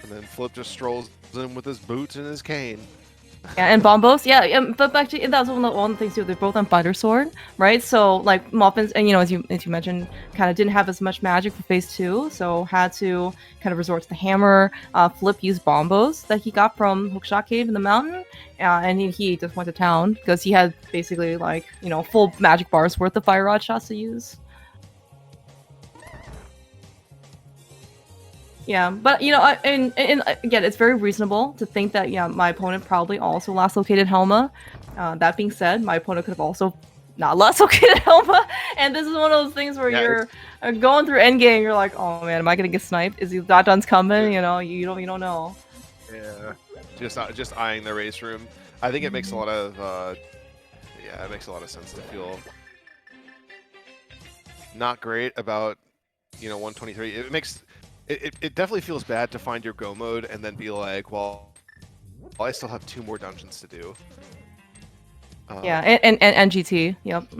And then Flip just strolls in with his boots and his cane. Yeah, and Bombos, yeah, but actually that's one of the things too. They're both on Fighter Sword, right? So like Muffins, and as you mentioned, kind of didn't have as much magic for Phase 2, so had to kind of resort to the hammer. Flip used Bombos that he got from Hookshot Cave in the mountain, and he just went to town because he had basically like full magic bars worth of Fire Rod shots to use. Yeah, but and again, it's very reasonable to think that my opponent probably also last located Helma. That being said, my opponent could have also not last located Helma, and this is one of those things where you're going through endgame. You're like, oh man, am I gonna get sniped? Is the dot dun's coming? You don't know. Yeah, just eyeing the race room. I think it makes a lot of it makes a lot of sense to feel not great about 123. It makes it definitely feels bad to find your go mode and then be like, well, I still have 2 more dungeons to do. Yeah, and GT. Yep.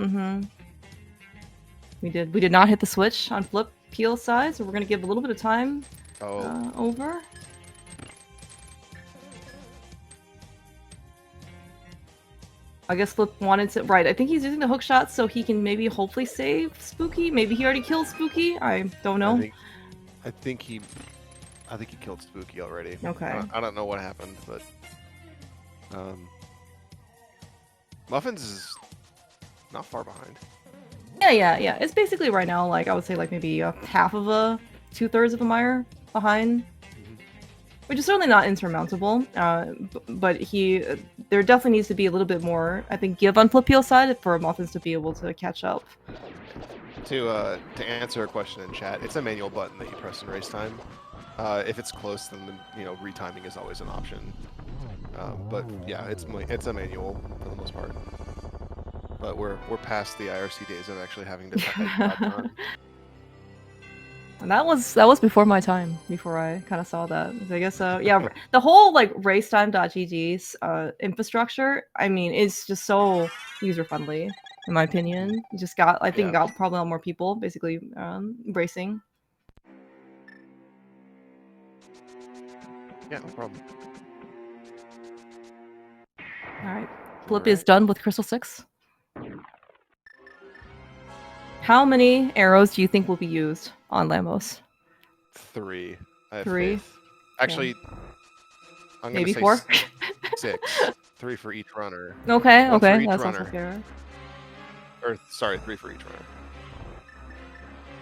We did not hit the switch on Flipheal side, so we're gonna give a little bit of time over. I guess Flip wanted to. Right, I think he's using the hook shot so he can maybe hopefully save Spooky. Maybe he already killed Spooky. I don't know. I think he killed Spooky already. Okay. I don't know what happened, but Muffins is not far behind. Yeah. It's basically right now, like I would say, like maybe half of a 2/3 of a mire behind, which is certainly not insurmountable. But there definitely needs to be a little bit more, I think, give on Flipheal side for Muffins to be able to catch up. To answer a question in chat, it's a manual button that you press in race time. If it's close, then retiming is always an option. But yeah, it's a manual for the most part. But we're past the IRC days of actually having to type. And that was before my time. Before I kind of saw that, so I guess yeah, the whole like racetime.gg's infrastructure, I mean, is just so user friendly. In my opinion, you just got, I think, got probably a lot more people basically racing. Yeah, no problem. All right, Flip is done with Crystal 6. How many arrows do you think will be used on Lamos? 3. I have 3. Faith. Actually, I'm gonna maybe say 4. 6. 3 for each runner. Okay, 1 okay, for each that's runner. also fair. Or sorry, 3 for each runner.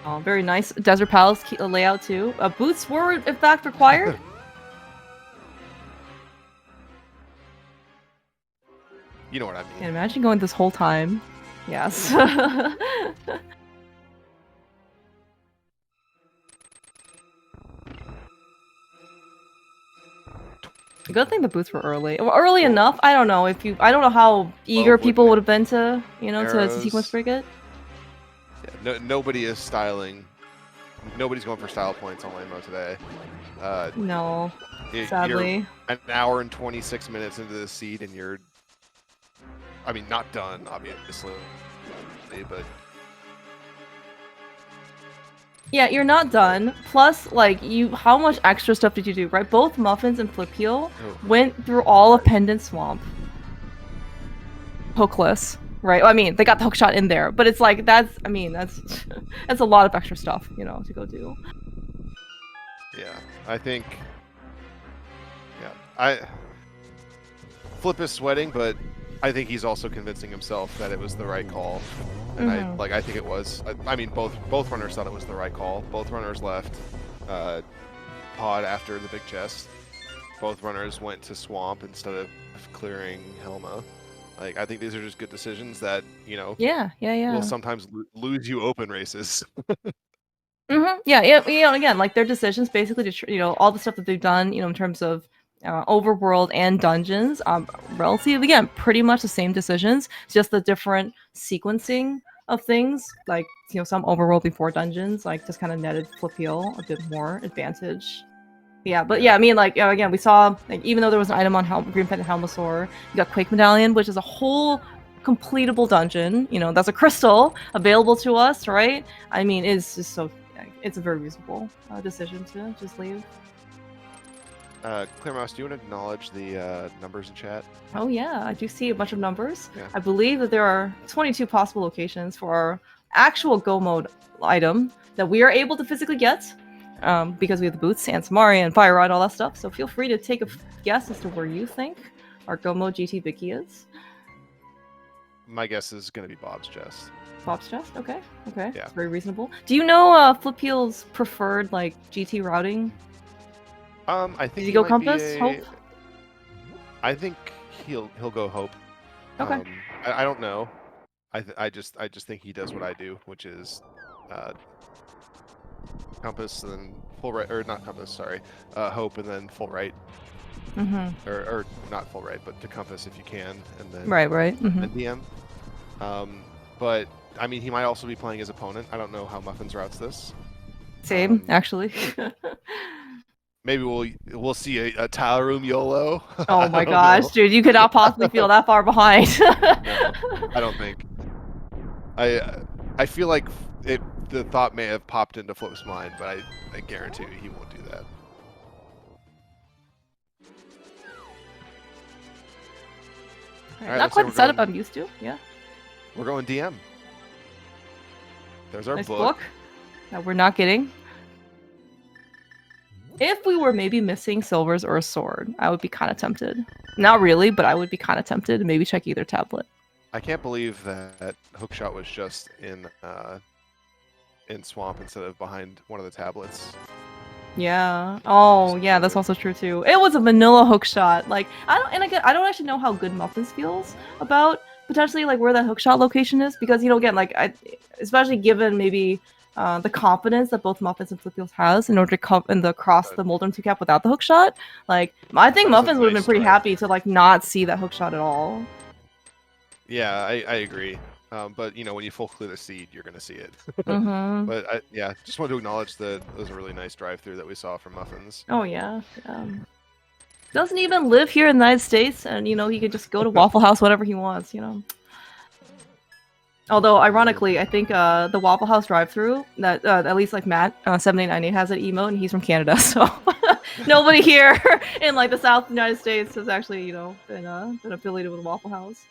Oh, very nice Desert Palace layout too. Boots were in fact required. You know what I mean. And imagine going this whole time. Yes. Good thing the boots were early. Well, early enough. I don't know if you. I don't know how eager people would have been to, to sequence break it. Yeah, nobody is styling. Nobody's going for style points on lane mode today. No. Sadly. You're an hour and 26 minutes into the seed, and you're. I mean, not done, obviously, but. Yeah, you're not done. Plus, like, how much extra stuff did you do, right? Both Muffins and Flipheal went through all of Pendant Swamp. Hookless, right? I mean, they got the hook shot in there, but it's like, that's a lot of extra stuff, to go do. Yeah, I think, Flip is sweating, but I think he's also convincing himself that it was the right call. And I think it was. I mean, both runners thought it was the right call. Both runners left pod after the big chest. Both runners went to swamp instead of clearing Helma. Like, I think these are just good decisions that, Yeah. will sometimes lose you open races. Yeah, again, like, their decisions basically to, all the stuff that they've done, in terms of overworld and dungeons, relatively, again, pretty much the same decisions, just the different sequencing of things, like, some overworld before dungeons, like, just kind of netted Flipheal a bit more advantage. Yeah, but yeah, I mean, like, again, we saw, like, even though there was an item on Green Pendant Helmasaur, you got Quake Medallion, which is a whole completable dungeon, that's a crystal available to us, right? I mean, it's just so, it's a very reasonable decision to just leave. Clear Mouse, do you want to acknowledge the numbers in chat? Oh yeah, I do see a bunch of numbers. Yeah. I believe that there are 22 possible locations for our actual Go mode item that we are able to physically get, because we have the boots and Samari and Fire Rod, all that stuff. So feel free to take a guess as to where you think our Go mode GT Vicky is. My guess is going to be Bob's chest. Bob's chest? Okay. Okay. Yeah. It's very reasonable. Do you know Flipheal's preferred like GT routing? I think Does he go might be Compass? Hope? I think he'll go Hope. Okay. I don't know. I just think he does what I do, which is Compass and then full right, or not Compass, sorry, Hope and then full right. Mm-hmm. Or not full right, but to Compass if you can, and then Right. Mm-hmm. and DM. But I mean, he might also be playing his opponent. I don't know how Muffins routes this. Same, actually. Maybe we'll see a tile room YOLO. Oh my gosh, dude, you could not possibly feel that far behind. No, I don't think. I feel like the thought may have popped into Flip's mind, but I guarantee you he won't do that. Right, not quite the setup I'm used to. Yeah. We're going DM. There's our Nice book that we're not getting. If we were maybe missing silvers or a sword, I would be kind of tempted. Not really, but I would be kind of tempted to maybe check either tablet. I can't believe that Hookshot was just in Swamp instead of behind one of the tablets. Yeah. Oh, yeah, that's also true too. It was a vanilla hookshot. Like, I don't actually know how good Muffins feels about potentially like where that hookshot location is, because again, like especially given maybe the confidence that both Muffins and Flipheal has in order to come in the cross the Moldrum 2 cap without the hookshot. Like, I think Muffins would have been pretty happy to like not see that hookshot at all. Yeah, I agree. But when you full clear the seed, you're gonna see it. Mm-hmm. But yeah, just wanted to acknowledge that it was a really nice drive-through that we saw from Muffins. Oh yeah. Doesn't even live here in the United States, and he could just go to Waffle House whenever he wants. Although ironically, I think the Waffle House drive-through that at least like Matt 7898 has an emote, and he's from Canada, so nobody here in like the South United States has actually been affiliated with Waffle House.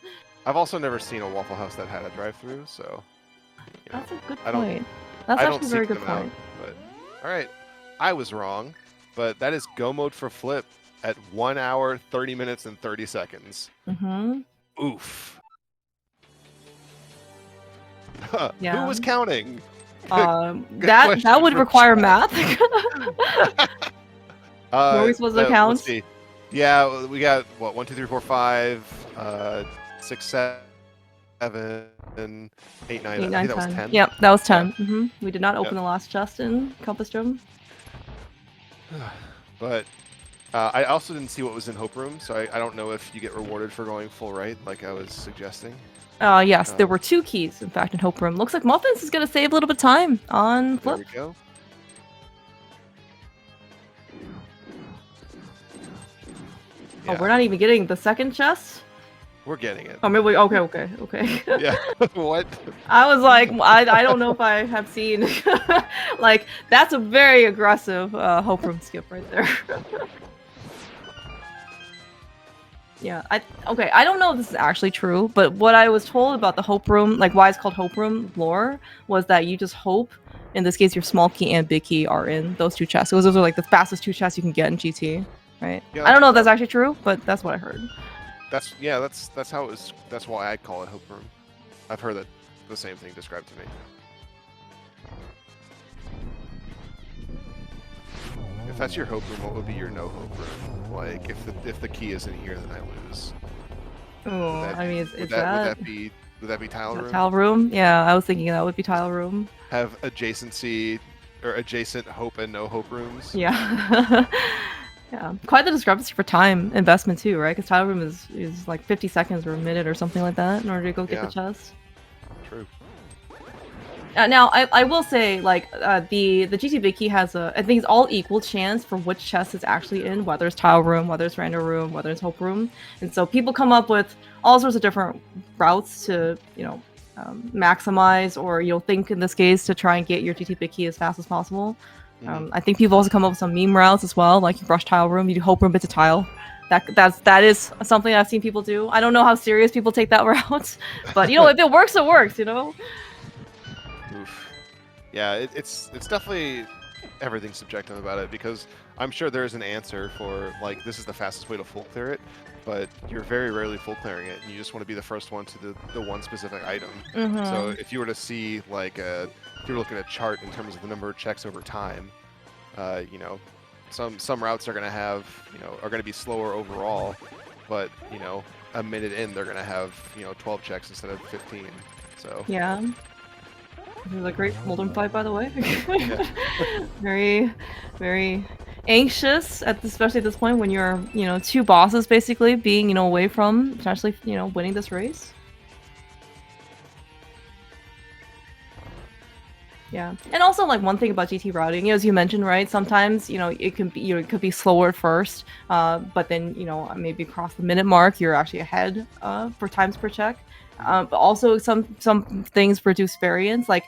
I've also never seen a Waffle House that had a drive-through, so that's a good point. That's actually a very good point. But all right, I was wrong, but that is Go mode for Flip at 1 hour 30 minutes and 30 seconds. Mm-hmm. Oof. Yeah. Who was counting? That would require math. What are we supposed to count? Let's see. Yeah, we got what 1, 2, 3, 4, 5, 6, 7, 8, 9. I think that was 10. Yep, that was 10. Yeah. Mm-hmm. We did not open the last chest in Compass Drum. But I also didn't see what was in Hope Room, so I don't know if you get rewarded for going full right, like I was suggesting. Yes, there were 2 keys, in fact, in Hope Room. Looks like Muffins is going to save a little bit of time on Flip. There we go. Yeah. Oh, we're not even getting the second chest? We're getting it. Oh, maybe okay. Yeah, what? I was like, I don't know if I have seen... like, that's a very aggressive Hope Room skip right there. Yeah, I don't know if this is actually true, but what I was told about the Hope Room, like why it's called Hope Room lore, was that you just hope, in this case, your small key and big key are in those 2 chests. So those are like the fastest 2 chests you can get in GT, right? Yeah, I don't know if that's actually true, but that's what I heard. That's how it was. That's why I call it Hope Room. I've heard that the same thing described to me. If that's your Hope Room, what would be your no Hope Room? Like, if the key isn't here, then I lose. Oh, I mean, would that be tile room? Tile room? Yeah, I was thinking that would be tile room. Have adjacency or adjacent Hope and no Hope rooms? Yeah. Yeah, quite the discrepancy for time investment too, right? Because tile room is like 50 seconds or a minute or something like that in order to go get the chest. True. Now, I will say, like, the GT Big Key has I think it's all equal chance for which chest is actually in, whether it's tile room, whether it's random room, whether it's Hope Room. And so people come up with all sorts of different routes to, maximize or, think in this case to try and get your GT Big Key as fast as possible. I think people also come up with some meme routes as well, like you brush tile room, you do hope room bits of tile. That is something I've seen people do. I don't know how serious people take that route, but you know, if it works, it works. You know. Oof. Yeah, it's definitely everything subjective about it, because I'm sure there is an answer for like this is the fastest way to full clear it, but you're very rarely full clearing it, and you just want to be the first one to the one specific item. So if you were to see like if you were looking at a chart in terms of the number of checks over time, you know, some routes are going to have, you know, are going to be slower overall, but you know, a minute in they're going to have, you know, 12 checks instead of 15. So yeah. This is a great Molten fight, by the way. yeah. Very, very anxious especially at this point when you're, you know, two bosses basically being, you know, away from potentially, you know, winning this race. Yeah, and also like one thing about GT routing, you know, as you mentioned, right? Sometimes, you know, it can be, you know, it could be slower at first, but then, you know, maybe across the minute mark, you're actually ahead for times per check. But also some things reduce variance, like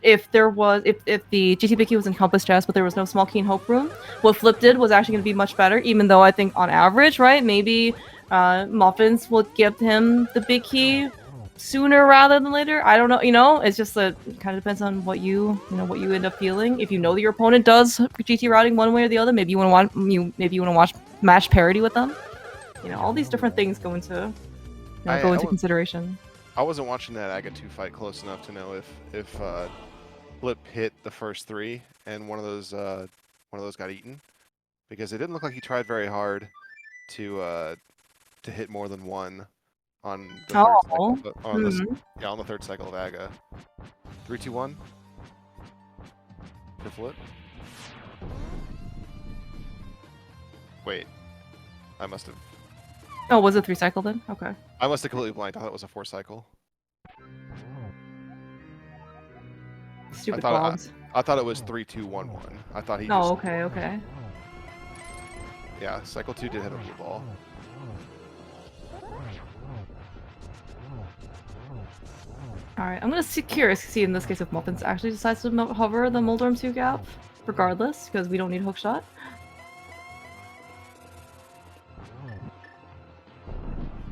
if there was if the GTPQ was encompassed chest, but there was no small key and hope room, what Flip did was actually going to be much better. Even though I think on average, right, maybe Muffins would give him the big key sooner rather than later. I don't know, you know, it's just that it kind of depends on what you know, what you end up feeling. If you know that your opponent does GT routing one way or the other, maybe you want to watch match parity with them. You know, all these different things go into consideration. I wasn't watching that Aga 2 fight close enough to know if Flip hit the first 3 and one of those got eaten, because it didn't look like he tried very hard to hit more than one on the third cycle, on the third cycle of Aga. 3, 2, 1 for Flip. Wait, I must have. Oh, was it 3 cycle then? Okay. I must have completely blanked. I thought it was a 4 cycle. Stupid bombs. I thought it was 3, 2, 1, 1. I thought he. Oh, okay, okay. Yeah, cycle 2 did hit a blue ball. Alright, I'm curious to see in this case if Muffins actually decides to hover the Moldorm 2 gap, regardless, because we don't need a hook shot.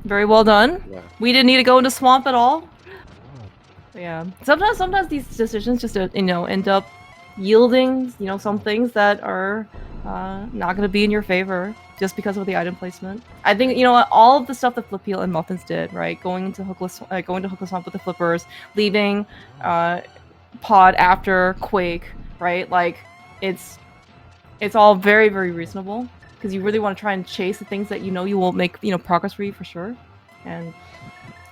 Very well done. Yeah. We didn't need to go into swamp at all. But yeah, sometimes these decisions just you know, end up yielding, you know, some things that are not going to be in your favor just because of the item placement. I think, you know, all of the stuff that Flipheal and Muffins did, right? Going to hookless swamp with the flippers, leaving pod after Quake, right? Like it's all very, very reasonable, because you really want to try and chase the things that you know you will make, you know, progress for you for sure. And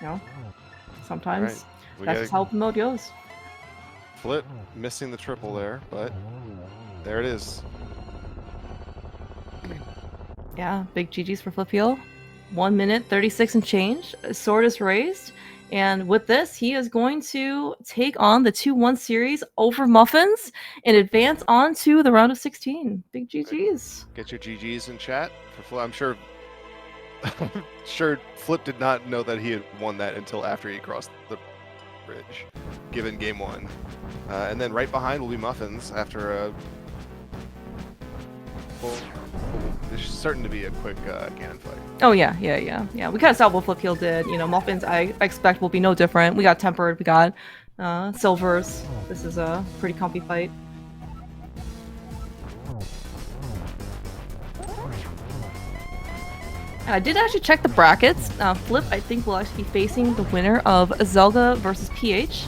you know, sometimes that's just how open mode goes. Flip missing the triple there, but there it is. Yeah, big GG's for Flipheal. 1 minute 36 and change. Sword is raised, and with this, he is going to take on the 2-1 series over Muffins and advance on to the round of 16. Big GG's. Get your GG's in chat for Flip. I'm sure Flip did not know that he had won that until after he crossed the bridge, given game 1. And then right behind will be Muffins after a. There's certain to be a quick Ganon fight. Oh yeah. We kind of saw what Flipheal did. You know, Muffins I expect will be no different. We got Tempered, we got Silvers. This is a pretty comfy fight. And I did actually check the brackets. Flip, I think, will actually be facing the winner of Zelda versus PH,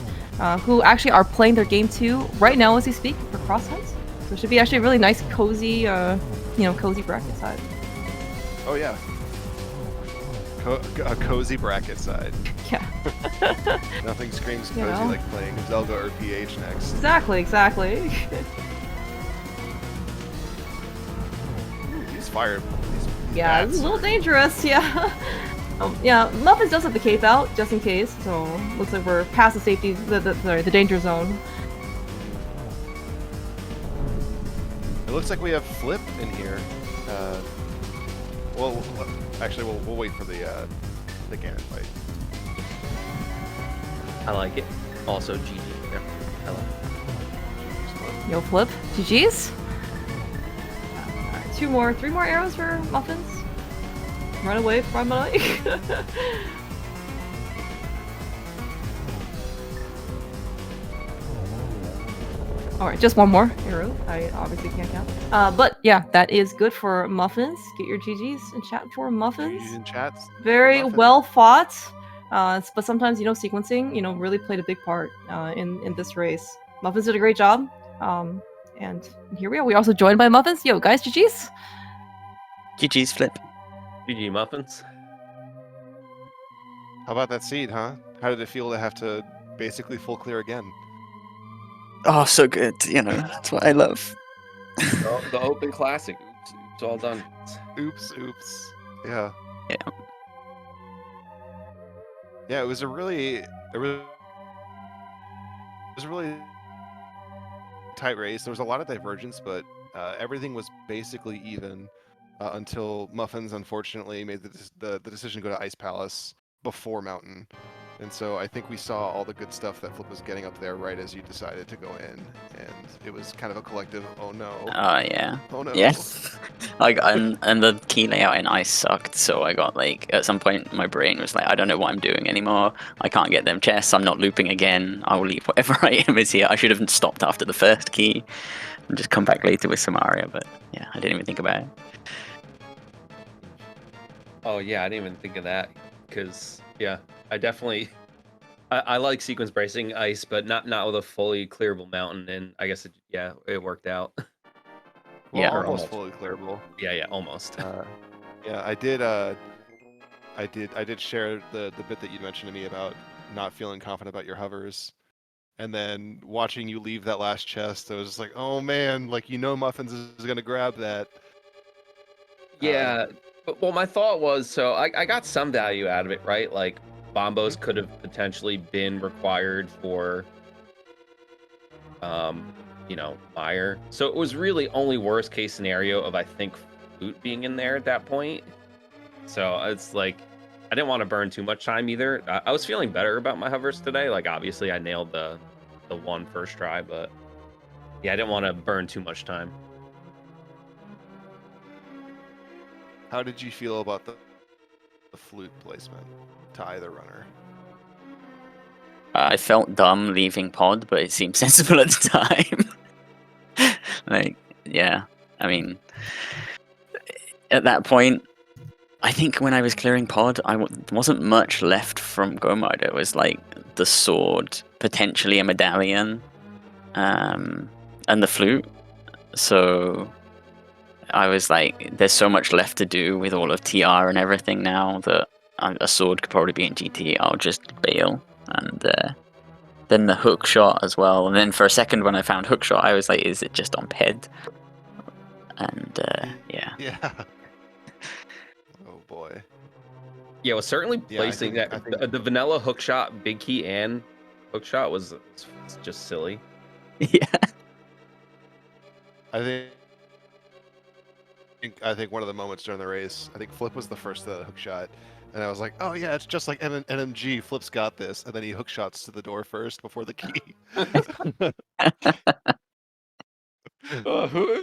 who actually are playing their game 2 right now as we speak for Crossheads. So it should be actually a really nice, cozy, you know, cozy bracket side. Oh yeah. A cozy bracket side. Yeah. Nothing screams cozy like playing Zelda or PH next. Exactly. He's fired. Yeah, it's a little dangerous, yeah. Yeah, Muffins does have the cape out, just in case, so looks like we're past the safety, the danger zone. It looks like we have Flip in here. Well, actually, we'll wait for the Ganon fight. I like it. Also, GG. Yeah, I like it. Yo, Flip. GG's. Alright, 3 more arrows for Muffins. Run away from my. Alright, just one more arrow. I obviously can't count. But yeah, that is good for Muffins. Get your GG's in chat for Muffins. GG's in chats. Very well fought. But sometimes, sequencing, really played a big part in this race. Muffins did a great job. And here we are. We're also joined by Muffins. Yo, guys, GG's. GG's, Flip. GG Muffins. How about that seed, huh? How did it feel to have to basically full clear again? Oh, so good. That's what I love. The Open Classic. Oops, it's all done. Oops. Yeah. Yeah, it was a really tight race. There was a lot of divergence, but everything was basically even until Muffins unfortunately made the decision to go to Ice Palace before Mountain. And so I think we saw all the good stuff that Flip was getting up there right as you decided to go in, and it was kind of a collective, oh no. Oh, yeah. Oh no. Yes. And the key layout in Ice sucked, so I got at some point my brain was like, I don't know what I'm doing anymore. I can't get them chests. I'm not looping again. I will leave whatever item is here. I should have stopped after the first key and just come back later with Samaria, but yeah, I didn't even think about it. Oh yeah, I didn't even think of that because yeah, I definitely I like sequence bracing Ice, but not with a fully clearable mountain, and I guess it worked out. Well, Yeah. almost fully clearable. Yeah, almost. Yeah, I did share the bit that you mentioned to me about not feeling confident about your hovers. And then watching you leave that last chest, I was just like, oh man, Muffins is gonna grab that. Yeah, well, my thought was, so I got some value out of it, right? Like, Bombos could have potentially been required for, Meyer. So it was really only worst case scenario of, I think, Flute being in there at that point. So it's like, I didn't want to burn too much time either. I was feeling better about my hovers today. Like, obviously, I nailed the one first try, but yeah, I didn't want to burn too much time. How did you feel about the flute placement to either runner? I felt dumb leaving pod, but it seemed sensible at the time. Yeah. I mean, at that point, I think when I was clearing pod, there wasn't much left from Go mode. It was the sword, potentially a medallion, and the flute. So I was like, there's so much left to do with all of TR and everything now that a sword could probably be in GT. I'll just bail. And then the hook shot as well. And then for a second when I found hook shot, I was like, is it just on ped? And yeah. Yeah. Oh boy. Yeah, it was certainly placing I think the vanilla hook shot, big key, and hook shot was just silly. Yeah. I think one of the moments during the race, I think Flip was the first to that hook shot, and I was like, oh yeah, it's just like NMG, Flip's got this, and then he hook shots to the door first before the key. Who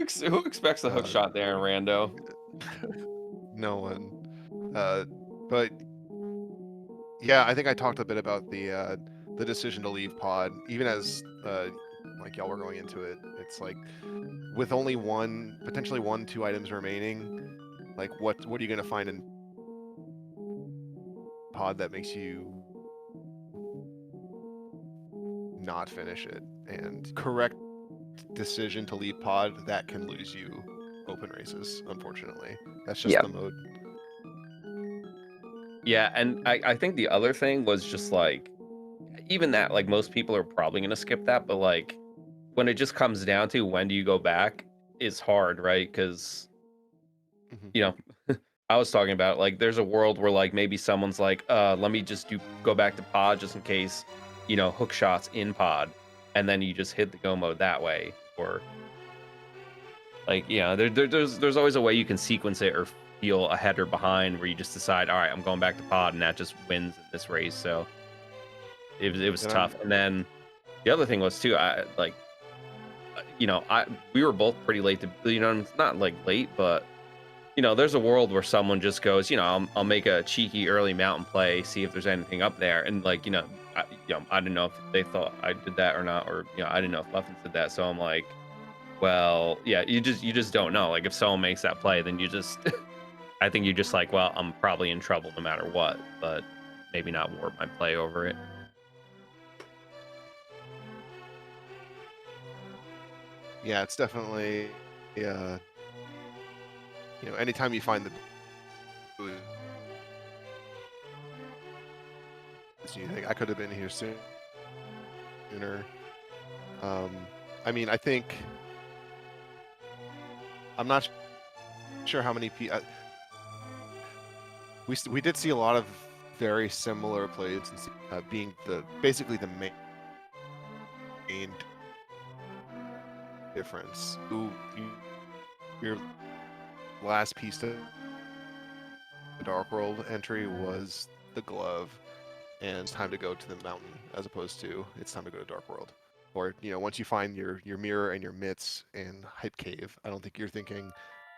expects a hook shot there in Rando? No one. But yeah, I think I talked a bit about the decision to leave pod, even as y'all were going into it. It's like with only potentially 1-2 items remaining, like what are you gonna find in pod that makes you not finish it? And correct decision to leave pod that can lose you open races, unfortunately. That's just the mode. Yeah, and I think the other thing was just even that, most people are probably gonna skip that, but when it just comes down to when do you go back is hard, right? Because I was talking about there's a world where maybe someone's let me just go back to pod just in case, hook shots in pod, and then you just hit the go mode that way, or there's always a way you can sequence it or feel ahead or behind where you just decide, all right, I'm going back to pod, and that just wins this race. So it was tough. And then the other thing was too, you know, we were both pretty late to, you know, it's not like late, but you know, there's a world where someone just goes, you know, I'll make a cheeky early mountain play, see if there's anything up there, and like, you know, I didn't know if they thought I did that or not, or you know, I didn't know if Muffins did that, so I'm like, well, yeah, you just don't know. Like if someone makes that play, then you just, I think you're just like, well, I'm probably in trouble no matter what, but maybe not warp my play over it. Yeah, it's definitely, you know, anytime you find the you think I could have been here sooner. I mean, I think I'm not sure how many people. We did see a lot of very similar plays, being basically the main difference. Your last piece to the Dark World entry was the glove, and it's time to go to the mountain, as opposed to it's time to go to Dark World. Or, you know, once you find your mirror and your mitts in Hype Cave, I don't think you're thinking,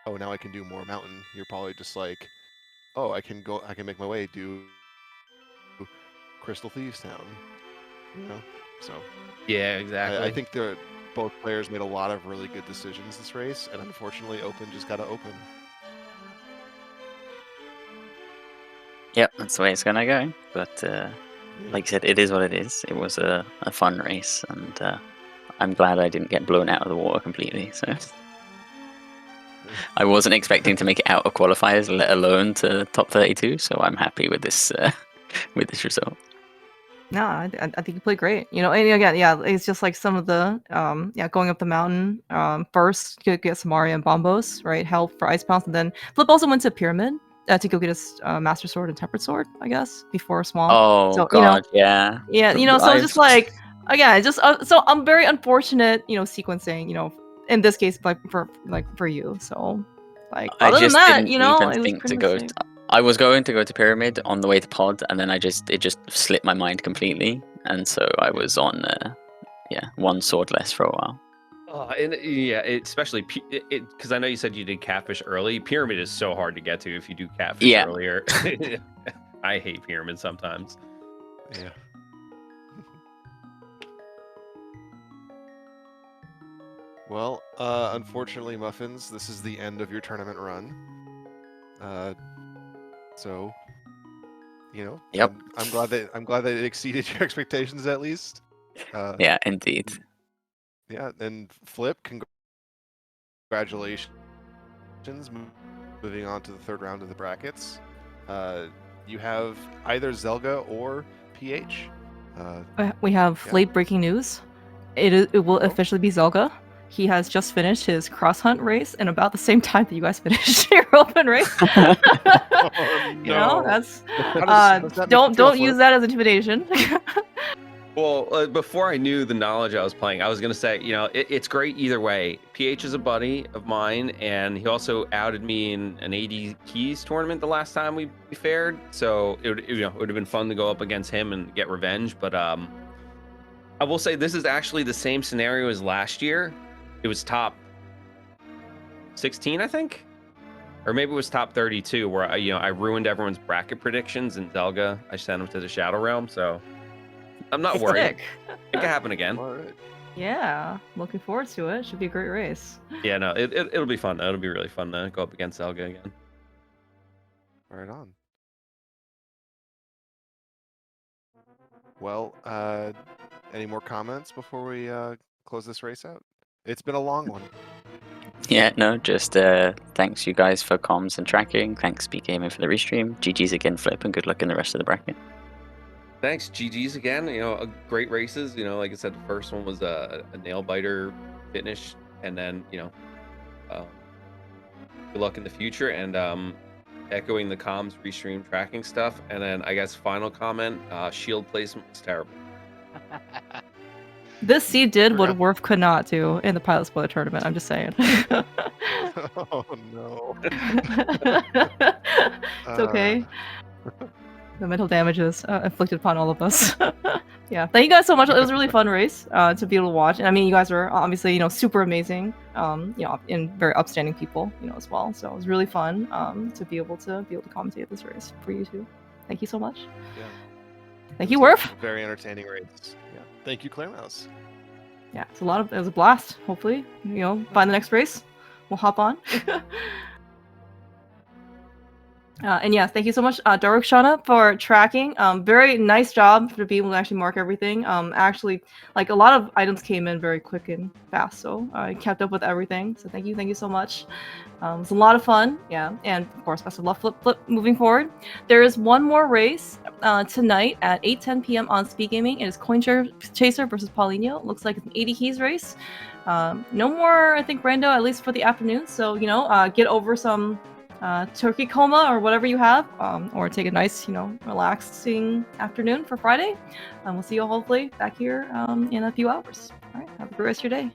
oh, now I can do more mountain. You're probably just like, oh, I can make my way to Crystal Thieves Town. You know, so Yeah, exactly. I think both players made a lot of really good decisions this race, and unfortunately, Open just got to open. Yep, that's the way it's gonna go. But like I said, it is what it is. It was a fun race, and I'm glad I didn't get blown out of the water completely. So I wasn't expecting to make it out of qualifiers, let alone to top 32. So I'm happy with this result. No, I think you played great. You know, and again, yeah, it's just like some of the going up the mountain. First, get some Mario and Bombos, right? Help for Ice Bounce, and then Flip also went to Pyramid to go get his Master Sword and Tempered Sword, I guess, before Small. Oh so, God, yeah. You know, so it's just like again, just so I'm very unfortunate, you know, sequencing, you know, in this case, like for you. So, like other than that, you know, it was pretty much safe. I was going to go to Pyramid on the way to Pod, and then it just slipped my mind completely, and so I was on one sword less for a while. And yeah, especially because I know you said you did Catfish early. Pyramid is so hard to get to if you do Catfish earlier. I hate Pyramid sometimes. Yeah. Well, unfortunately, Muffins, this is the end of your tournament run. So, you know, yep. I'm glad that it exceeded your expectations at least. Yeah, indeed. Yeah, and Flip, congratulations, moving on to the third round of the brackets. You have either Zelga or PH. We have late breaking news. It will officially be Zelga. He has just finished his cross hunt race in about the same time that you guys finished your open race. Oh, no. You know, that's how does that don't use that as intimidation. Well, before I knew the knowledge I was playing, I was going to say, you know, it's great either way. PH is a buddy of mine, and he also outed me in an 80 keys tournament the last time we fared. So it would have been fun to go up against him and get revenge. But I will say this is actually the same scenario as last year. It was top 16, I think, or maybe it was top 32, where I ruined everyone's bracket predictions, and Zelga, I sent him to the Shadow Realm. So I'm not worried. It can happen again. All right. Yeah, looking forward to it. Should be a great race. Yeah, no, it'll be fun. It'll be really fun to go up against Zelga again. Right on. Well, any more comments before we close this race out? It's been a long one. Yeah, no, just thanks you guys for comms and tracking. Thanks SpeedGaming for the restream. GG's again, Flip, and good luck in the rest of the bracket. Thanks, GG's again. You know, great races. You know, like I said, the first one was a nail biter finish, and then good luck in the future. And echoing the comms, restream, tracking stuff, and then I guess final comment: shield placement was terrible. This seed did what Worf could not do in the Pilot Spoiler tournament. I'm just saying. Oh no. It's okay. The mental damages inflicted upon all of us. Yeah, thank you guys so much. It was a really fun race to be able to watch. And I mean, you guys were obviously, super amazing, and very upstanding people, as well. So it was really fun to be able to commentate this race for you two. Thank you so much. Yeah. Thank It you, was a Worf. Very entertaining race. Yeah. Thank you, Claire Mouse. Yeah, it was a blast. Hopefully, by the next race, we'll hop on. And yeah, thank you so much, Darukshana, for tracking. Very nice job for being able to actually mark everything. Actually, like a lot of items came in very quick and fast, so I kept up with everything. So thank you so much. It's a lot of fun, yeah. And of course, best of luck, Flip, moving forward. There is one more race tonight at 8:10 p.m. on SpeedGaming. It is Coin Chaser versus Paulinho. It looks like it's an 80 keys race. No more, I think, rando, at least for the afternoon. So get over some turkey coma or whatever you have, or take a nice, relaxing afternoon for Friday. We'll see you hopefully back here in a few hours. All right, have a great rest of your day.